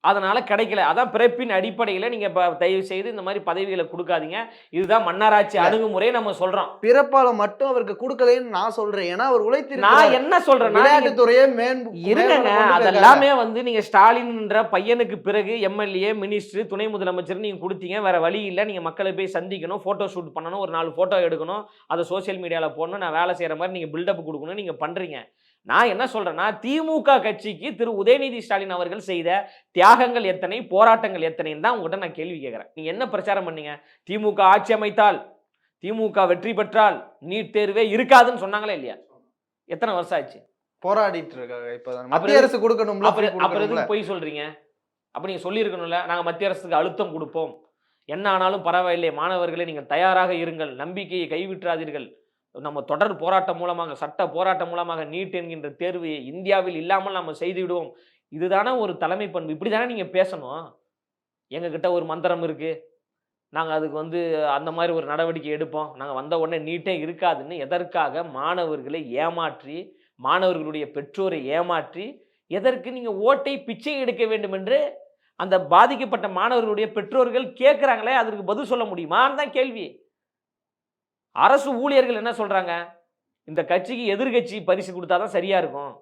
A: அதனால கிடைக்கல. அதான் பிறப்பின் அடிப்படையில் நீங்க தயவு செய்து இந்த மாதிரி பதவிகளை கொடுக்காதீங்க. இதுதான் மன்னராட்சி அணுகுமுறை நம்ம சொல்றோம்.
C: பிறப்பால மட்டும் அவருக்கு கொடுக்கலன்னு நான் சொல்றேன். ஏன்னா அவர் உழைத்து,
A: நான் என்ன சொல்றேன்,
C: விளையாட்டுத்துறையே
A: இருங்க. அதெல்லாமே வந்து நீங்க ஸ்டாலின்ன்ற பையனுக்கு பிறகு எம்எல்ஏ, மினிஸ்டர், துணை முதலமைச்சர் நீங்க கொடுத்தீங்க. வேற வழி இல்லை, நீங்க மக்களை போய் சந்திக்கணும், போட்டோ ஷூட் பண்ணணும், ஒரு 4 போட்டோ எடுக்கணும், அதை சோசியல் மீடியாவில் போடணும், நான் வேலை செய்யற மாதிரி நீங்க பில்டப் கொடுக்கணும், நீங்க பண்றீங்க. நான் என்ன சொல்றேன்னா, திமுக கட்சிக்கு திரு உதயநிதி ஸ்டாலின் அவர்கள் செய்த தியாகங்கள் எத்தனை, போராட்டங்கள் எத்தனைன்னு தான் உங்கள்கிட்ட நான் கேள்வி கேட்கிறேன். நீங்க என்ன பிரச்சாரம் பண்ணீங்க? திமுக ஆட்சி அமைத்தால், திமுக வெற்றி பெற்றால் நீட் தேர்வே இருக்காதுன்னு சொன்னாங்களா இல்லையா? எத்தனை வருஷம் ஆச்சு
C: போராடிட்டு இருக்காங்க. இப்ப மத்திய அரசு கொடுக்கணும்ல,
A: அப்புறம் எதுக்கு போய் சொல்றீங்க? அப்ப நீங்க சொல்லியிருக்கணும்ல, நாங்க மத்திய அரசுக்கு அழுத்தம் கொடுப்போம், என்ன ஆனாலும் பரவாயில்லை, மாணவர்களை நீங்கள் தயாராக இருங்கள், நம்பிக்கையை கைவிட்டுறாதீர்கள், நம்ம தொடர் போராட்டம் மூலமாக, சட்ட போராட்டம் மூலமாக நீட் என்கின்ற தேர்வு இந்தியாவில் இல்லாமல் நம்ம செய்து விடுவோம். இதுதானே ஒரு தலைமை பண்பு. இப்படி தானே நீங்கள் பேசணும். எங்ககிட்ட ஒரு மந்திரம் இருக்குது, நாங்கள் அதுக்கு வந்து அந்த மாதிரி ஒரு நடவடிக்கை எடுப்போம், நாங்கள் வந்த உடனே நீட்டே இருக்காதுன்னு எதற்காக மாணவர்களை ஏமாற்றி, மாணவர்களுடைய பெற்றோரை ஏமாற்றி, எதற்கு நீங்கள் ஓட்டை பிச்சை எடுக்க வேண்டும் என்று அந்த பாதிக்கப்பட்ட மாணவர்களுடைய பெற்றோர்கள் கேட்குறாங்களே, அதற்கு பதில் சொல்ல முடியுமான்னு தான் கேள்வி. அரசு ஊழியர்கள் என்ன சொல்றாங்க? இந்த கட்சிக்கு எதிர்கட்சி பரிசு கொடுத்தாதான் சரியா இருக்கும்.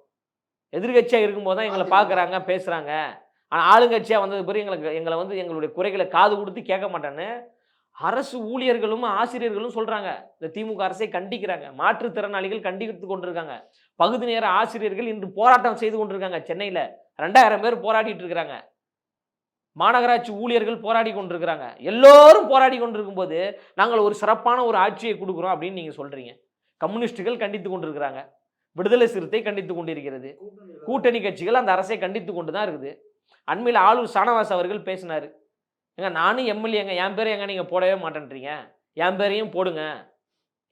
A: எதிர்கட்சியா இருக்கும்போது தான் எங்களை பார்க்குறாங்க, பேசுறாங்க. ஆனா ஆளுங்கட்சியா வந்தது பிறகு எங்களை வந்து எங்களுடைய குறைகளை காது கொடுத்து கேட்க மாட்டான்னு அரசு ஊழியர்களும் ஆசிரியர்களும் சொல்றாங்க. இந்த திமுக அரசை கண்டிக்கிறாங்க. மாற்றுத்திறனாளிகள் கண்டித்து கொண்டிருக்காங்க. பகுதி நேர ஆசிரியர்கள் இன்று போராட்டம் செய்து கொண்டிருக்காங்க. சென்னையில 2000 பேர் போராடிட்டு இருக்கிறாங்க. மாநகராட்சி ஊழியர்கள் போராடி கொண்டிருக்கிறாங்க. எல்லோரும் போராடி கொண்டிருக்கும் போது நாங்கள் ஒரு சிறப்பான ஒரு ஆட்சியை கொடுக்குறோம் அப்படின்னு நீங்க சொல்றீங்க. கம்யூனிஸ்டுகள் கண்டித்து கொண்டிருக்கிறாங்க. விடுதலை சிறுத்தை கண்டித்து கொண்டிருக்கிறது. கூட்டணி கட்சிகள் அந்த அரசை கண்டித்து கொண்டு தான் இருக்குது. அண்மையில் ஆளூர் சானவாஸ் அவர்கள் பேசினாரு. ஏங்க நானும் எம்எல்ஏங்க, என் பேரை ஏங்க நீங்க போடவே மாட்டேன்றீங்க? என் பேரையும் போடுங்க.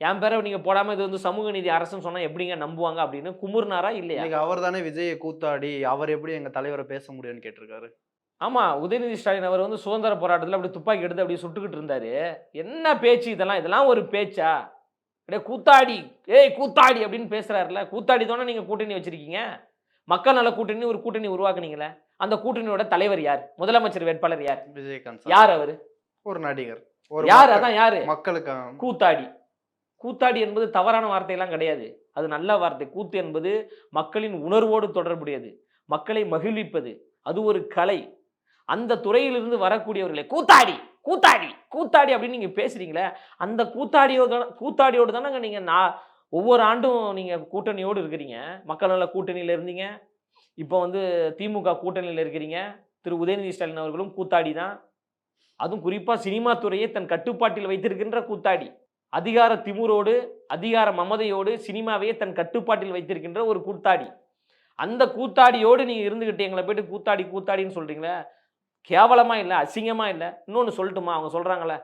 A: என் பேரை நீங்க போடாம இது வந்து சமூக நீதி அரசுன்னு சொன்னா எப்படிங்க நம்புவாங்க அப்படின்னு குமுறுனாரா இல்லையா?
C: இன்னைக்கு அவர் தானே விஜயை கூத்தாடி அவர் எப்படி எங்க தலைவரை பேச முடியும்னு கேட்டிருக்காரு.
A: ஆமா, உதயநிதி ஸ்டாலின் அவர் வந்து சுதந்திர போராட்டத்தில் அப்படி துப்பாக்கி எடுத்து அப்படி சுட்டுக்கிட்டு இருந்தாரு. என்ன பேச்சு இதெல்லாம்? இதெல்லாம் ஒரு பேச்சா? அப்படியே கூத்தாடி, ஏய் கூத்தாடி அப்படின்னு பேசுறாருல. கூத்தாடி தானே நீங்க கூட்டணி வச்சிருக்கீங்க. மக்கள் நல கூட்டணி ஒரு கூட்டணி உருவாக்குனீங்களே. அந்த கூட்டணியோட தலைவர் யார்? முதலமைச்சர் வேட்பாளர் யார்?
C: விஜயகாந்த்
A: யார் அவரு?
C: ஒரு நடிகர். ஒரு
A: யார்? அதான் யாரு?
C: மக்களுக்கு
A: கூத்தாடி. கூத்தாடி என்பது தவறான வார்த்தையெல்லாம் கிடையாது. அது நல்ல வார்த்தை. கூத்து என்பது மக்களின் உணர்வோடு தொடர்புடையது. மக்களை மகிழ்விப்பது. அது ஒரு கலை. அந்த துறையிலிருந்து வரக்கூடியவர்களே கூத்தாடி கூத்தாடி கூத்தாடி அப்படின்னு நீங்க பேசுறீங்களே, அந்த கூத்தாடியோடு தானங்க நீங்க ஒவ்வொரு ஆண்டும் நீங்க கூட்டணியோடு இருக்கிறீங்க. மக்கள் நல கூட்டணியில இருந்தீங்க. இப்போ வந்து திமுக கூட்டணியில் இருக்கிறீங்க. திரு உதயநிதி ஸ்டாலின் அவர்களும் கூத்தாடி தான். அதுவும் குறிப்பா சினிமா துறையை தன் கட்டுப்பாட்டில் வைத்திருக்கின்ற கூத்தாடி. அதிகார திமிரோடு, அதிகார மமதையோடு சினிமாவையே தன் கட்டுப்பாட்டில் வைத்திருக்கின்ற ஒரு கூத்தாடி. அந்த கூத்தாடியோடு நீங்க இருந்துகிட்டு எங்களை போயிட்டு கூத்தாடி கூத்தாடின்னு சொல்றீங்களே, கேவலமா இல்லை? அசிங்கமா இல்லை? இன்னொன்று சொல்லட்டுமா? அவங்க சொல்றாங்களே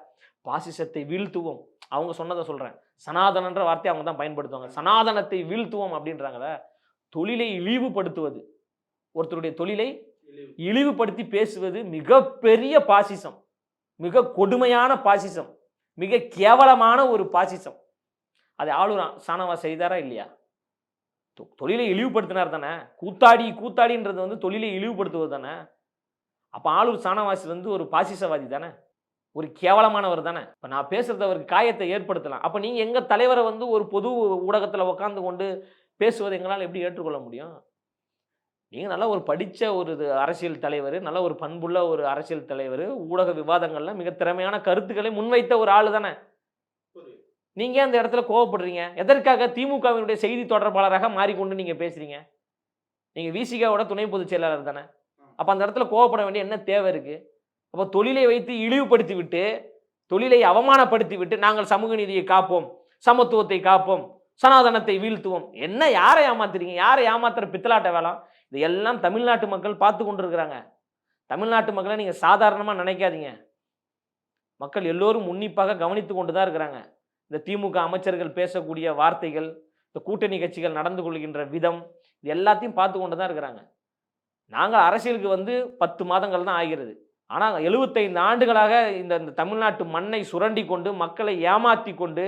A: பாசிசத்தை வீழ்த்துவோம். அவங்க சொன்னதை சொல்றேன். சனாதனன்ற வார்த்தையை அவங்க தான் பயன்படுத்துவாங்க. சனாதனத்தை வீழ்த்துவோம் அப்படின்றாங்களே. தொழிலை இழிவுபடுத்துவது, ஒருத்தருடைய தொழிலை இழிவுபடுத்தி பேசுவது மிகப்பெரிய பாசிசம், மிக கொடுமையான பாசிசம், மிக கேவலமான ஒரு பாசிசம். அதை ஆளூர் சானவாஸ் செய்தாரா இல்லையா? தொழிலை இழிவுபடுத்தினார் தானே. கூத்தாடி கூத்தாடின்றது வந்து தொழிலை இழிவுபடுத்துவது தானே. அப்ப ஆளூர் சானவாஸ் வந்து ஒரு பாசிசவாதி தானே, ஒரு கேவலமானவர் தானே. இப்ப நான் பேசுறது அவருக்கு காயத்தை ஏற்படுத்தலாம். அப்ப நீங்க எங்க தலைவரை வந்து ஒரு பொது ஊடகத்துல உட்கார்ந்து கொண்டு பேசுவதை எங்களால் எப்படி ஏற்றுக்கொள்ள முடியும்? நீங்க நல்லா ஒரு படிச்ச ஒரு அரசியல் தலைவர், நல்ல ஒரு பண்புள்ள ஒரு அரசியல் தலைவர், ஊடக விவாதங்கள்ல மிக திறமையான கருத்துக்களை முன்வைத்த ஒரு ஆளு தானே. நீங்க அந்த இடத்துல கோவப்படுறீங்க? எதற்காக திமுகவினுடைய செய்தி தொடர்பாளராக மாறிக்கொண்டு நீங்க பேசுறீங்க? நீங்க விசிகாவோட துணை பொதுச் செயலாளர் தானே. அப்ப அந்த இடத்துல கோவப்பட வேண்டிய என்ன தேவை இருக்கு? அப்ப தொழிலை வைத்து இழிவுபடுத்தி விட்டு, தொழிலை அவமானப்படுத்தி விட்டு, நாங்கள் சமூக நீதியை காப்போம், சமத்துவத்தை காப்போம், சனாதனத்தை வீழ்த்துவோம். என்ன யாரை ஏமாத்துறீங்க? யாரை ஏமாத்துற பித்தலாட்ட வேலாம்? இதையெல்லாம் தமிழ்நாட்டு மக்கள் பார்த்து கொண்டிருக்கிறாங்க. தமிழ்நாட்டு மக்களை நீங்க சாதாரணமா நினைக்காதீங்க. மக்கள் எல்லோரும் உன்னிப்பாக கவனித்து கொண்டு தான் இருக்கிறாங்க. இந்த திமுக அமைச்சர்கள் பேசக்கூடிய வார்த்தைகள், இந்த கூட்டணி கட்சிகள் நடந்து கொள்கின்ற விதம், இது எல்லாத்தையும் பார்த்து கொண்டு தான் இருக்கிறாங்க. நாங்கள் அரசியலுக்கு வந்து 10 மாதங்கள் தான் ஆகிறது. ஆனால் 75 ஆண்டுகளாக இந்த தமிழ்நாட்டு மண்ணை சுரண்டி கொண்டு, மக்களை ஏமாற்றி கொண்டு,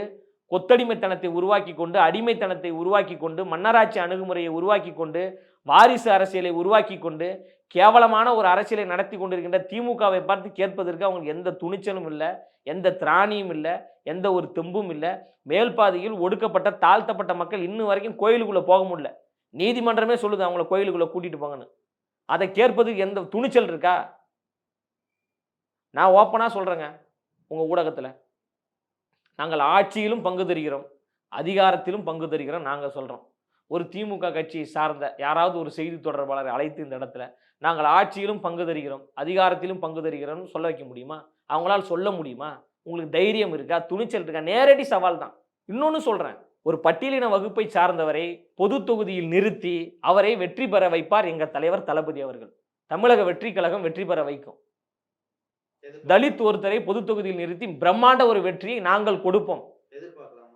A: கொத்தடிமைத்தனத்தை உருவாக்கி கொண்டு, அடிமைத்தனத்தை உருவாக்கி கொண்டு, மன்னராட்சி அணுகுமுறையை உருவாக்கி கொண்டு, வாரிசு அரசியலை உருவாக்கி கொண்டு, கேவலமான ஒரு அரசியலை நடத்தி கொண்டிருக்கின்ற திமுகவை பார்த்து கேட்பதற்கு அவங்களுக்கு எந்த துணிச்சலும் இல்லை, எந்த திராணியும் இல்லை, எந்த ஒரு தெம்பும் இல்லை. மேல்பாதியில் ஒடுக்கப்பட்ட தாழ்த்தப்பட்ட மக்கள் இன்னும் வரைக்கும் கோயிலுக்குள்ளே போக முடியல. நீதிமன்றமே சொல்லுது அவங்கள கோயிலுக்குள்ளே கூட்டிட்டு போங்கன்னு. அதை கேட்பதுக்கு எந்த துணிச்சல் இருக்கா? நான் ஓப்பனாக சொல்கிறேங்க, உங்கள் ஊடகத்தில் நாங்கள் ஆட்சியிலும் பங்கு தருகிறோம், அதிகாரத்திலும் பங்கு தருகிறோம். நாங்கள் சொல்கிறோம், ஒரு திமுக கட்சியை சார்ந்த யாராவது ஒரு செய்தி தொடர்பாளரை அழைத்து இந்த இடத்துல நாங்கள் ஆட்சியிலும் பங்கு தருகிறோம், அதிகாரத்திலும் பங்கு தருகிறோம்னு சொல்ல வைக்க முடியுமா? அவங்களால் சொல்ல முடியுமா? உங்களுக்கு தைரியம் இருக்கா? துணிச்சல் இருக்கா? நேரடி சவால் தான். இன்னொன்று சொல்கிறேன், ஒரு பட்டியலின வகுப்பை சார்ந்தவரை பொது தொகுதியில் நிறுத்தி அவரை வெற்றி பெற வைப்பார் எங்கள் தலைவர் தளபதி அவர்கள். தமிழக வெற்றி கழகம் வெற்றி பெற வைக்கும். தலித் ஒருத்தரை பொது தொகுதியில் நிறுத்தி பிரம்மாண்ட ஒரு வெற்றியை நாங்கள் கொடுப்போம்.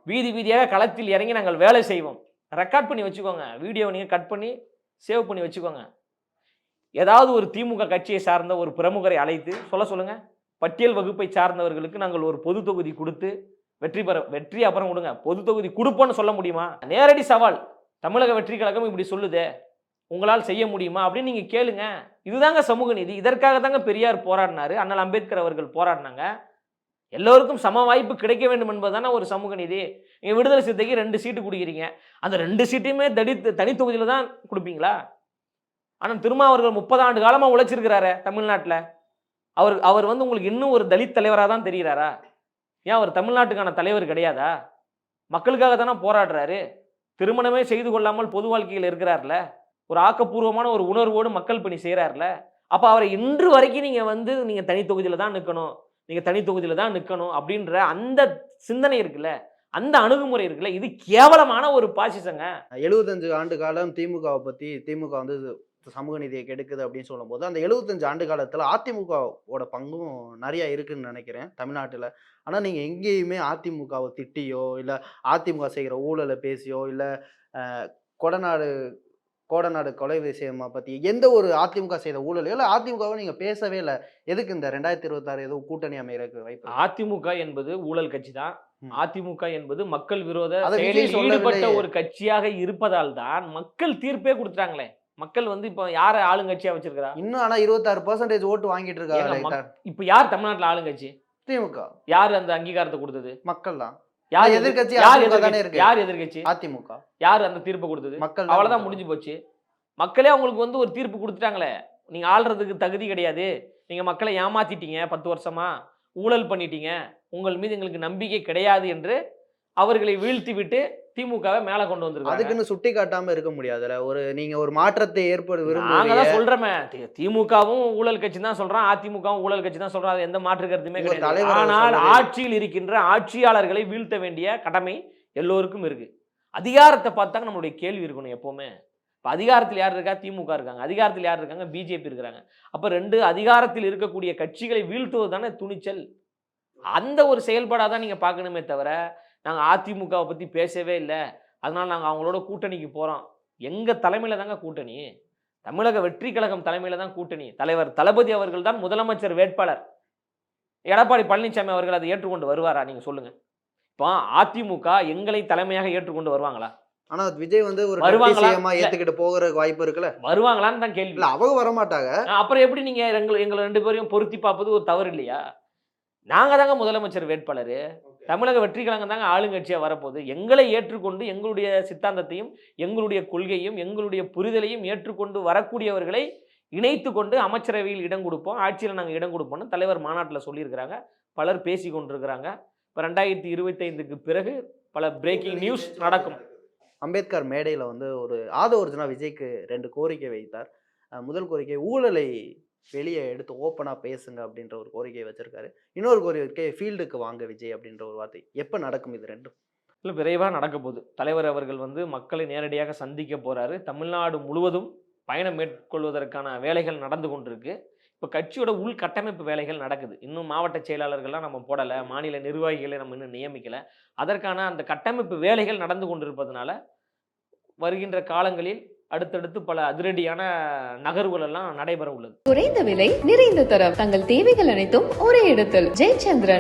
A: வீதி வீதியாக களத்தில் இறங்கி நாங்கள் வேலை செய்வோம். ரெக்கார்ட் பண்ணி வச்சுக்கோங்க, வீடியோவை நீங்கள் கட் பண்ணி சேவ் பண்ணி வச்சுக்கோங்க. ஏதாவது ஒரு திமுக கட்சியை சார்ந்த ஒரு பிரமுகரை அழைத்து சொல்லுங்க, பட்டியல் வகுப்பை சார்ந்தவர்களுக்கு நாங்கள் ஒரு பொது தொகுதி கொடுத்து வெற்றி அப்புறம் கொடுங்க, பொது தொகுதி கொடுப்போன்னு சொல்ல முடியுமா? நேரடி சவால். தமிழக வெற்றி கழகம் இப்படி சொல்லுதே, உங்களால் செய்ய முடியுமா அப்படின்னு நீங்க கேளுங்க. இதுதாங்க சமூக நீதி. இதற்காக தாங்க பெரியார் போராடினாரு, அண்ணல் அம்பேத்கர் அவர்கள் போராடினாங்க. எல்லோருக்கும் சம வாய்ப்பு கிடைக்க வேண்டும் என்பதுதானே ஒரு சமூக நீதி. நீங்க விடுதலை சிறுத்தைக்கு 2 சீட்டு கொடுக்குறீங்க, அந்த 2 சீட்டையுமே தனி தொகுதியில தான் கொடுப்பீங்களா? ஆனால் திருமாவர்கள் 30 ஆண்டு காலமா உழைச்சிருக்கிறாரு தமிழ்நாட்டில். அவர் வந்து உங்களுக்கு இன்னும் ஒரு தலித் தலைவராக தான் தெரிகிறாரா? ஏன் அவர் தமிழ்நாட்டுக்கான தலைவர் கிடையாதா? மக்களுக்காக தானே போராடுறாரு. திருமணமே செய்து கொள்ளாமல் பொது வாழ்க்கையில் இருக்கிறார்ல, ஒரு ஆக்கப்பூர்வமான ஒரு உணர்வோடு மக்கள் பணி செய்கிறார்ல. அப்போ அவரை இன்று வரைக்கும் நீங்க தனி தொகுதியில தான் நிற்கணும், நீங்க தனி தொகுதியில தான் நிற்கணும் அப்படின்ற அந்த சிந்தனை இருக்குல்ல, அந்த அணுகுமுறை இருக்குல்ல, இது கேவலமான ஒரு பாசிசங்க.
C: 75 ஆண்டு காலம் திமுகவை பத்தி திமுக வந்து சமூக நீதியை கெடுக்குது அப்படின்னு சொல்லும்போது, அந்த 75 ஆண்டு காலத்துல அதிமுகவோட பங்கும் நிறைய இருக்குன்னு நினைக்கிறேன் தமிழ்நாட்டுல. ஆனா நீங்க எங்கேயுமே அதிமுகவை திட்டியோ, இல்ல அதிமுக செய்கிற ஊழலை பேசியோ, இல்ல கொடநாடு கோடநாடு கொலை விஷயமா பத்தி எந்த ஒரு அதிமுக செய்த ஊழலையோ இல்ல அதிமுகவை நீங்க பேசவே இல்லை. எதுக்கு இந்த 2026 ஏதோ கூட்டணி அமையறதுக்கு வாய்ப்பு?
A: அதிமுக என்பது ஊழல் கட்சி தான். அதிமுக என்பது மக்கள் விரோத
C: அதை விஜய்
A: செயலில் ஈடுபட்ட
C: சொல்லவில்லையே.
A: ஒரு கட்சியாக இருப்பதால் தான் மக்கள் தீர்ப்பே கொடுத்துட்டாங்களே. மக்கள் வந்து இப்போ யார ஆளுங்கட்சியா வச்சிருக்கிறா?
C: இன்னும் ஆனா 26% ஓட்டு வாங்கிட்டு
A: ஏங்க,
C: இருக்காங்க
A: இப்ப யார் தமிழ்நாட்டுல ஆளுங்கட்சி?
C: திமுக.
A: யார் அந்த அங்கீகாரத்தை கொடுத்தது?
C: மக்கள் தான்.
A: யார்
C: எதிர்க்கட்சி
A: யார்
C: அதிமுக தானே
A: எதிர்க்கட்சி?
C: இருக்கு.
A: யார் எதிர்க்கட்சி?
C: அதிமுக.
A: யார் அந்த தீர்ப்பை கொடுத்தது?
C: மக்கள்
A: அவ்வளவுதான், முடிஞ்சு போச்சு. மக்களே அவங்களுக்கு வந்து ஒரு தீர்ப்பு கொடுத்துட்டாங்களே, நீங்க ஆள்றதுக்கு தகுதி கிடையாது, நீங்க மக்களை ஏமாத்திட்டீங்க, 10 வருஷமா ஊழல் பண்ணிட்டீங்க, உங்கள் மீது எங்களுக்கு நம்பிக்கை கிடையாது என்று அவர்களை வீழ்த்தி விட்டு திமுகவை மேல கொண்டு வந்திருக்காங்க.
C: அதுக்குன்னு சுட்டி காட்டாம இருக்க முடியாதுல. நீங்க ஒரு மாற்றத்தை ஏற்பட
A: நாங்க
C: விரும்புறீங்க.
A: தான் சொல்றோமே, திமுகவும் ஊழல் கட்சி தான் சொல்றான், அதிமுகவும் ஊழல் கட்சி தான் சொல்றான். அது எந்த மாற்று கருத்துமே
C: உங்க
A: கிடையாது.
C: தலைவர்
A: ஆனால்
C: சொல்லலையே.
A: ஆட்சியில் இருக்கின்ற ஆட்சியாளர்களை வீழ்த்த வேண்டிய கடமை எல்லோருக்கும் இருக்கு. அதிகாரத்தை பார்த்தாங்க நம்மளுடைய கேள்வி இருக்கணும் எப்பவுமே. இப்போ அதிகாரத்தில் யார் இருக்கா? திமுக இருக்காங்க. அதிகாரத்தில் யார் இருக்காங்க? பிஜேபி இருக்கிறாங்க. அப்போ 2 அதிகாரத்தில் இருக்கக்கூடிய கட்சிகளை வீழ்த்துவது தானே துணிச்சல். அந்த ஒரு செயல்பாடாக தான் நீங்கள் பார்க்கணுமே தவிர, நாங்கள் அதிமுகவை பற்றி பேசவே இல்லை, அதனால் நாங்கள் அவங்களோட கூட்டணிக்கு போகிறோம். எங்கள் தலைமையில் தாங்க கூட்டணி, தமிழக வெற்றி கழகம் தலைமையில் தான் கூட்டணி. தலைவர் தளபதி அவர்கள் தான் முதலமைச்சர் வேட்பாளர். எடப்பாடி பழனிசாமி அவர்கள் அதை ஏற்றுக்கொண்டு வருவாரா? நீங்கள் சொல்லுங்கள். இப்போ அதிமுக எங்களை தலைமையாக ஏற்றுக்கொண்டு வருவாங்களா?
C: ஆனா விஜய் வந்து ஒரு
A: வருவாங்களா?
C: விஷயமா ஏத்துக்கிட்டு போகிறதுக்கு வாய்ப்பு இருக்குல்ல.
A: வருவாங்களான்னு தான் கேள்வி.
C: இல்ல அவங்க வர மாட்டாங்க.
A: அப்புறம் எப்படி நீங்க எங்களை 2 பேரையும் பொருத்தி பார்ப்பது ஒரு தவறு இல்லையா? நாங்க தாங்க முதலமைச்சர் வேட்பாளர், தமிழக வெற்றி கழகம் தாங்க ஆளுங்கட்சியா வரப்போகுது. எங்களை ஏற்றுக்கொண்டு எங்களுடைய சித்தாந்தத்தையும் எங்களுடைய கொள்கையும் எங்களுடைய புரிதலையும் ஏற்றுக்கொண்டு வரக்கூடியவர்களை இணைத்து கொண்டு அமைச்சரவையில் இடம் கொடுப்போம், ஆட்சியில் நாங்கள் இடம் கொடுப்போம்னு தலைவர் மாநாட்டில் சொல்லியிருக்கிறாங்க. பலர் பேசி கொண்டிருக்கிறாங்க. இப்போ 2025க்கு பிறகு பல பிரேக்கிங் நியூஸ் நடக்கும்.
C: அம்பேத்கர் மேடையில வந்து ஒரு ஆதவர்ஜுனா விஜய்க்கு 2 கோரிக்கை வைத்தார். முதல் கோரிக்கை ஊழலை வெளியே எடுத்து ஓப்பனா பேசுங்க அப்படின்ற ஒரு கோரிக்கை வச்சிருக்காரு. இன்னொரு கோரிக்கை ஃபீல்டுக்கு வாங்க விஜய் அப்படின்ற ஒரு வார்த்தை. எப்ப நடக்கும் இது ரெண்டும்?
A: இல்லை, விரைவாக நடக்க போகுது. தலைவர் அவர்கள் வந்து மக்களை நேரடியாக சந்திக்க போறாரு. தமிழ்நாடு முழுவதும் பயணம் மேற்கொள்வதற்கான வேலைகள் நடந்து கொண்டிருக்கு. இப்போ கட்சியோட உள்கட்டமைப்பு வேலைகள் நடக்குது. இன்னும் மாவட்ட செயலாளர்கள்லாம் நம்ம போடலை, மாநில நிர்வாகிகளை நம்ம இன்னும் நியமிக்கலை. அதற்கான அந்த கட்டமைப்பு வேலைகள் நடந்து கொண்டிருப்பதனால வருகின்ற காலங்களில் அடுத்தடுத்து பல அதிரடியான நகர்வுகள் எல்லாம் நடைபெற உள்ளது.
B: குறைந்த விலை நிறைந்த தரம் தங்கள் தேவைகள் அனைத்தும் ஒரே இடத்தில். ஜெயச்சந்திரன்